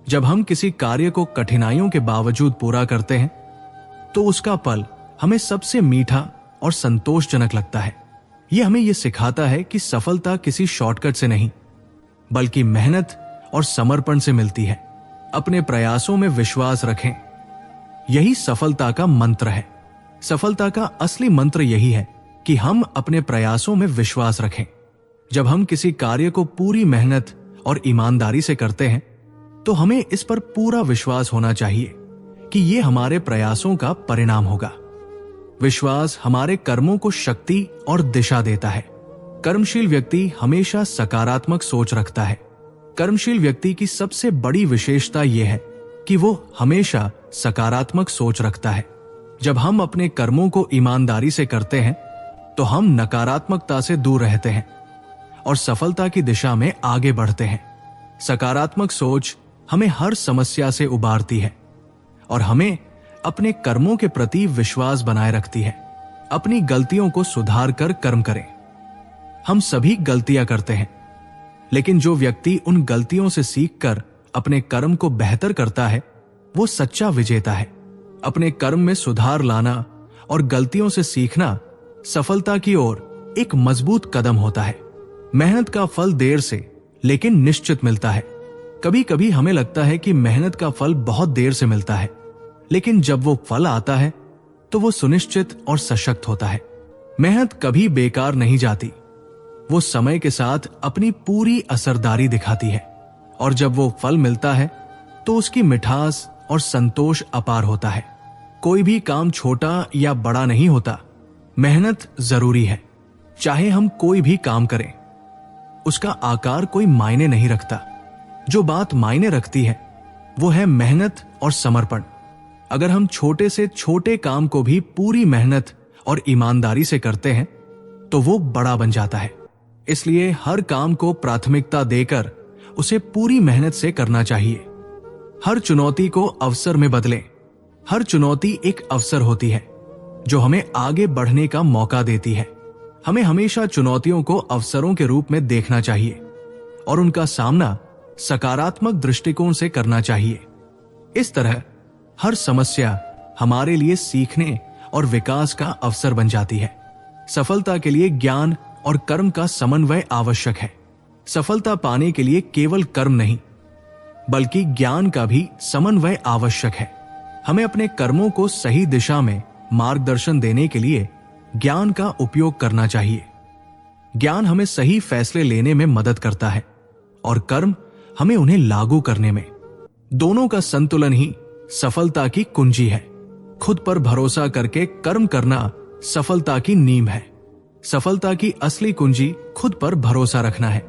जब हम किसी कार्य को कठिनाइयों के बावजूद पूरा करते हैं तो उसका फल हमें सबसे मीठा और संतोषजनक लगता है। यह हमें यह सिखाता है कि सफलता किसी शॉर्टकट से नहीं, बल्कि मेहनत और समर्पण से मिलती है। अपने प्रयासों में विश्वास रखें। यही सफलता का मंत्र है। सफलता का असली मंत्र यही है कि हम अपने प्रयासों में विश्वास रखें। जब हम किसी कार्य को पूरी मेहनत और ईमानदारी से करते हैं तो हमें इस पर पूरा विश्वास होना चाहिए कि यह हमारे प्रयासों का परिणाम होगा। विश्वास हमारे कर्मों को शक्ति और दिशा देता है। कर्मशील व्यक्ति हमेशा सकारात्मक सोच रखता है। कर्मशील व्यक्ति की सबसे बड़ी विशेषता यह है कि वो हमेशा सकारात्मक सोच रखता है। जब हम अपने कर्मों को ईमानदारी से करते हैं तो हम नकारात्मकता से दूर रहते हैं और सफलता की दिशा में आगे बढ़ते हैं। सकारात्मक सोच हमें हर समस्या से उबारती है और हमें अपने कर्मों के प्रति विश्वास बनाए रखती है। अपनी गलतियों को सुधार कर कर्म करें। हम सभी गलतियां करते हैं, लेकिन जो व्यक्ति उन गलतियों से सीखकर अपने कर्म को बेहतर करता है वो सच्चा विजेता है। अपने कर्म में सुधार लाना और गलतियों से सीखना सफलता की ओर एक मजबूत कदम होता है। मेहनत का फल देर से लेकिन निश्चित मिलता है। कभी कभी हमें लगता है कि मेहनत का फल बहुत देर से मिलता है, लेकिन जब वो फल आता है तो वो सुनिश्चित और सशक्त होता है। मेहनत कभी बेकार नहीं जाती, वो समय के साथ अपनी पूरी असरदारी दिखाती है, और जब वो फल मिलता है तो उसकी मिठास और संतोष अपार होता है। कोई भी काम छोटा या बड़ा नहीं होता, मेहनत जरूरी है। चाहे हम कोई भी काम करें, उसका आकार कोई मायने नहीं रखता। जो बात मायने रखती है वो है मेहनत और समर्पण। अगर हम छोटे से छोटे काम को भी पूरी मेहनत और ईमानदारी से करते हैं तो वो बड़ा बन जाता है। इसलिए हर काम को प्राथमिकता देकर उसे पूरी मेहनत से करना चाहिए। हर चुनौती को अवसर में बदलें। हर चुनौती एक अवसर होती है जो हमें आगे बढ़ने का मौका देती है। हमें हमेशा चुनौतियों को अवसरों के रूप में देखना चाहिए और उनका सामना सकारात्मक दृष्टिकोण से करना चाहिए। इस तरह हर समस्या हमारे लिए सीखने और विकास का अवसर बन जाती है। सफलता के लिए ज्ञान और कर्म का समन्वय आवश्यक है। सफलता पाने के लिए केवल कर्म नहीं, बल्कि ज्ञान का भी समन्वय आवश्यक है। हमें अपने कर्मों को सही दिशा में मार्गदर्शन देने के लिए ज्ञान का उपयोग करना चाहिए। ज्ञान हमें सही फैसले लेने में मदद करता है और कर्म हमें उन्हें लागू करने में। दोनों का संतुलन ही सफलता की कुंजी है। खुद पर भरोसा करके कर्म करना सफलता की नींव है। सफलता की असली कुंजी खुद पर भरोसा रखना है।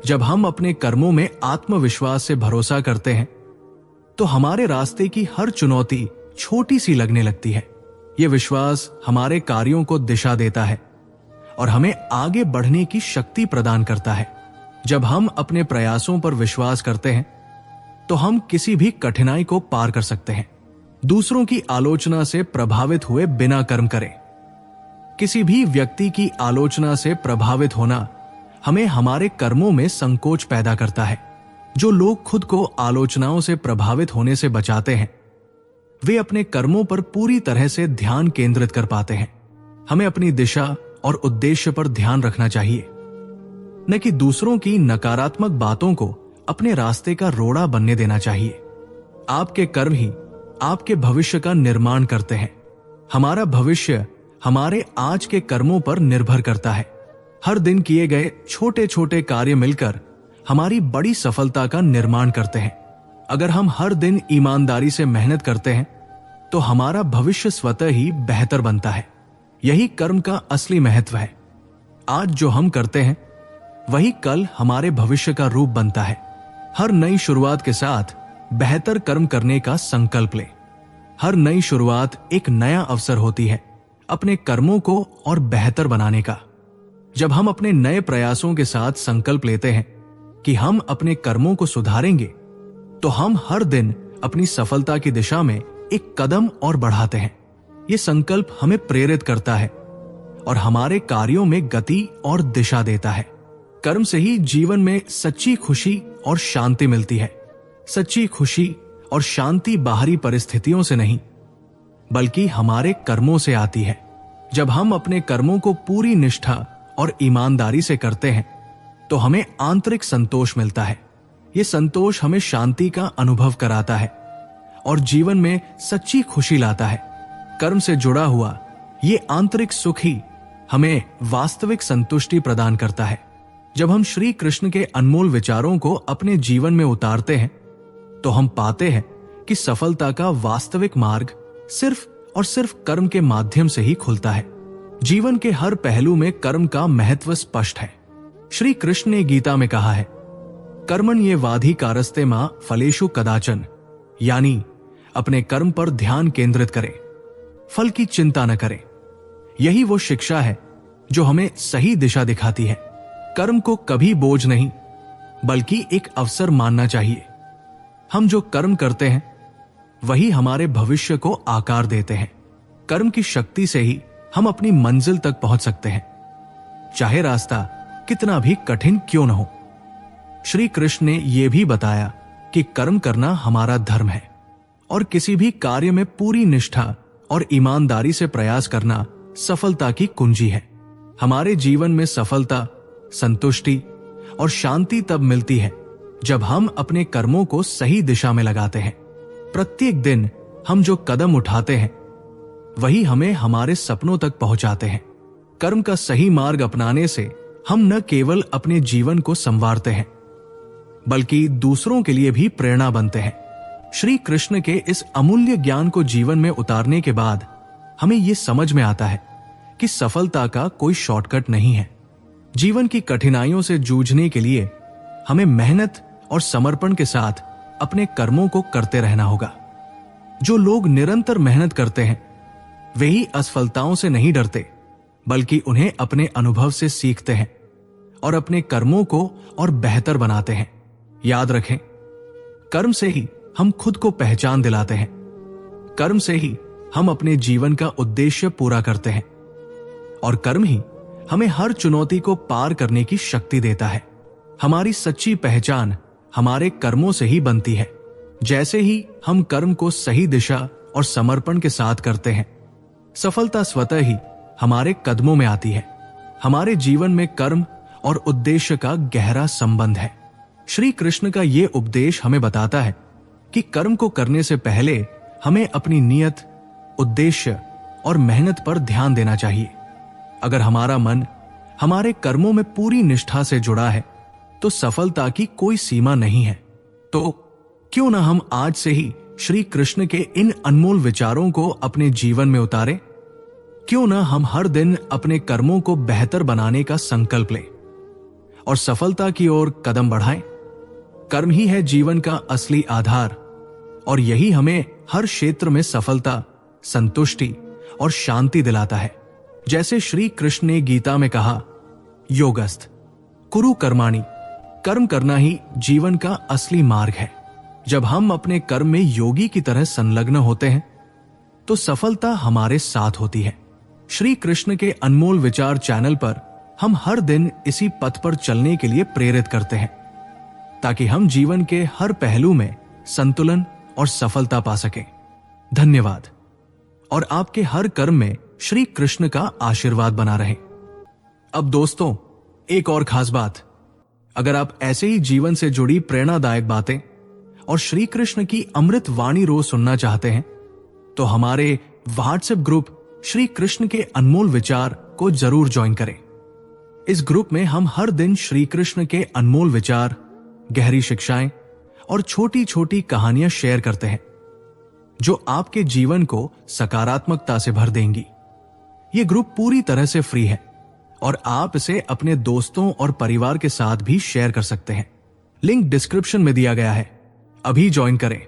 जब हम अपने कर्मों में आत्मविश्वास से भरोसा करते हैं तो हमारे रास्ते की हर चुनौती छोटी सी लगने लगती है। यह विश्वास हमारे कार्यों को दिशा देता है और हमें आगे बढ़ने की शक्ति प्रदान करता है। जब हम अपने प्रयासों पर विश्वास करते हैं तो हम किसी भी कठिनाई को पार कर सकते हैं। दूसरों की आलोचना से प्रभावित हुए बिना कर्म करें। किसी भी व्यक्ति की आलोचना से प्रभावित होना हमें हमारे कर्मों में संकोच पैदा करता है। जो लोग खुद को आलोचनाओं से प्रभावित होने से बचाते हैं वे अपने कर्मों पर पूरी तरह से ध्यान केंद्रित कर पाते हैं। हमें अपनी दिशा और उद्देश्य पर ध्यान रखना चाहिए, न कि दूसरों की नकारात्मक बातों को अपने रास्ते का रोड़ा बनने देना चाहिए। आपके कर्म ही आपके भविष्य का निर्माण करते हैं। हमारा भविष्य हमारे आज के कर्मों पर निर्भर करता है। हर दिन किए गए छोटे छोटे कार्य मिलकर हमारी बड़ी सफलता का निर्माण करते हैं। अगर हम हर दिन ईमानदारी से मेहनत करते हैं तो हमारा भविष्य स्वतः ही बेहतर बनता है। यही कर्म का असली महत्व है। आज जो हम करते हैं वही कल हमारे भविष्य का रूप बनता है। हर नई शुरुआत के साथ बेहतर कर्म करने का संकल्प लें। हर नई शुरुआत एक नया अवसर होती है अपने कर्मों को और बेहतर बनाने का। जब हम अपने नए प्रयासों के साथ संकल्प लेते हैं कि हम अपने कर्मों को सुधारेंगे तो हम हर दिन अपनी सफलता की दिशा में एक कदम और बढ़ाते हैं। ये संकल्प हमें प्रेरित करता है और हमारे कार्यों में गति और दिशा देता है। कर्म से ही जीवन में सच्ची खुशी और शांति मिलती है। सच्ची खुशी और शांति बाहरी परिस्थितियों से नहीं, बल्कि हमारे कर्मों से आती है। जब हम अपने कर्मों को पूरी निष्ठा और ईमानदारी से करते हैं तो हमें आंतरिक संतोष मिलता है। ये संतोष हमें शांति का अनुभव कराता है और जीवन में सच्ची खुशी लाता है। कर्म से जुड़ा हुआ ये आंतरिक सुख ही हमें वास्तविक संतुष्टि प्रदान करता है। जब हम श्री कृष्ण के अनमोल विचारों को अपने जीवन में उतारते हैं तो हम पाते हैं कि सफलता का वास्तविक मार्ग सिर्फ और सिर्फ कर्म के माध्यम से ही खुलता है। जीवन के हर पहलू में कर्म का महत्व स्पष्ट है। श्री कृष्ण ने गीता में कहा है, कर्मण्येवाधिकारस्ते मा फलेषु कदाचन, यानी अपने कर्म पर ध्यान केंद्रित करें, फल की चिंता न करें। यही वो शिक्षा है जो हमें सही दिशा दिखाती है। कर्म को कभी बोझ नहीं बल्कि एक अवसर मानना चाहिए। हम जो कर्म करते हैं वही हमारे भविष्य को आकार देते हैं। कर्म की शक्ति से ही हम अपनी मंजिल तक पहुंच सकते हैं, चाहे रास्ता कितना भी कठिन क्यों न हो। श्री कृष्ण ने यह भी बताया कि कर्म करना हमारा धर्म है और किसी भी कार्य में पूरी निष्ठा और ईमानदारी से प्रयास करना सफलता की कुंजी है। हमारे जीवन में सफलता, संतुष्टि और शांति तब मिलती है जब हम अपने कर्मों को सही दिशा में लगाते हैं। प्रत्येक दिन हम जो कदम उठाते हैं वही हमें हमारे सपनों तक पहुंचाते हैं। कर्म का सही मार्ग अपनाने से हम न केवल अपने जीवन को संवारते हैं, बल्कि दूसरों के लिए भी प्रेरणा बनते हैं। श्री कृष्ण के इस अमूल्य ज्ञान को जीवन में उतारने के बाद हमें यह समझ में आता है कि सफलता का कोई शॉर्टकट नहीं है। जीवन की कठिनाइयों से जूझने के लिए हमें मेहनत और समर्पण के साथ अपने कर्मों को करते रहना होगा। जो लोग निरंतर मेहनत करते हैं वे ही असफलताओं से नहीं डरते, बल्कि उन्हें अपने अनुभव से सीखते हैं और अपने कर्मों को और बेहतर बनाते हैं। याद रखें, कर्म से ही हम खुद को पहचान दिलाते हैं। कर्म से ही हम अपने जीवन का उद्देश्य पूरा करते हैं और कर्म ही हमें हर चुनौती को पार करने की शक्ति देता है। हमारी सच्ची पहचान हमारे कर्मों से ही बनती है। जैसे ही हम कर्म को सही दिशा और समर्पण के साथ करते हैं, सफलता स्वतः ही हमारे कदमों में आती है। हमारे जीवन में कर्म और उद्देश्य का गहरा संबंध है। श्री कृष्ण का यह उपदेश हमें बताता है कि कर्म को करने से पहले हमें अपनी नियत, उद्देश्य और मेहनत पर ध्यान देना चाहिए। अगर हमारा मन हमारे कर्मों में पूरी निष्ठा से जुड़ा है तो सफलता की कोई सीमा नहीं है। तो क्यों ना हम आज से ही श्री कृष्ण के इन अनमोल विचारों को अपने जीवन में उतारें? क्यों ना हम हर दिन अपने कर्मों को बेहतर बनाने का संकल्प लें और सफलता की ओर कदम बढ़ाएं? कर्म ही है जीवन का असली आधार और यही हमें हर क्षेत्र में सफलता, संतुष्टि और शांति दिलाता है। जैसे श्री कृष्ण ने गीता में कहा, योगस्थ कुरु कर्माणि, कर्म करना ही जीवन का असली मार्ग है। जब हम अपने कर्म में योगी की तरह संलग्न होते हैं तो सफलता हमारे साथ होती है। श्री कृष्ण के अनमोल विचार चैनल पर हम हर दिन इसी पथ पर चलने के लिए प्रेरित करते हैं ताकि हम जीवन के हर पहलू में संतुलन और सफलता पा सकें। धन्यवाद। और आपके हर कर्म में श्री कृष्ण का आशीर्वाद बना रहे। अब दोस्तों, एक और खास बात, अगर आप ऐसे ही जीवन से जुड़ी प्रेरणादायक बातें और श्री कृष्ण की अमृत वाणी रोज सुनना चाहते हैं तो हमारे व्हाट्सएप ग्रुप श्री कृष्ण के अनमोल विचार को जरूर ज्वाइन करें। इस ग्रुप में हम हर दिन श्री कृष्ण के अनमोल विचार, गहरी शिक्षाएं और छोटी छोटी कहानियां शेयर करते हैं जो आपके जीवन को सकारात्मकता से भर देंगी। ये ग्रुप पूरी तरह से फ्री है और आप इसे अपने दोस्तों और परिवार के साथ भी शेयर कर सकते हैं। लिंक डिस्क्रिप्शन में दिया गया है। अभी ज्वाइन करें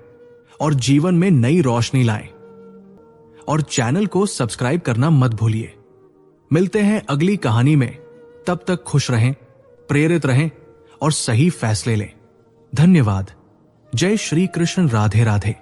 और जीवन में नई रोशनी लाएं। और चैनल को सब्सक्राइब करना मत भूलिए। मिलते हैं अगली कहानी में। तब तक खुश रहें, प्रेरित रहें और सही फैसले लें। धन्यवाद। जय श्री कृष्ण। राधे राधे।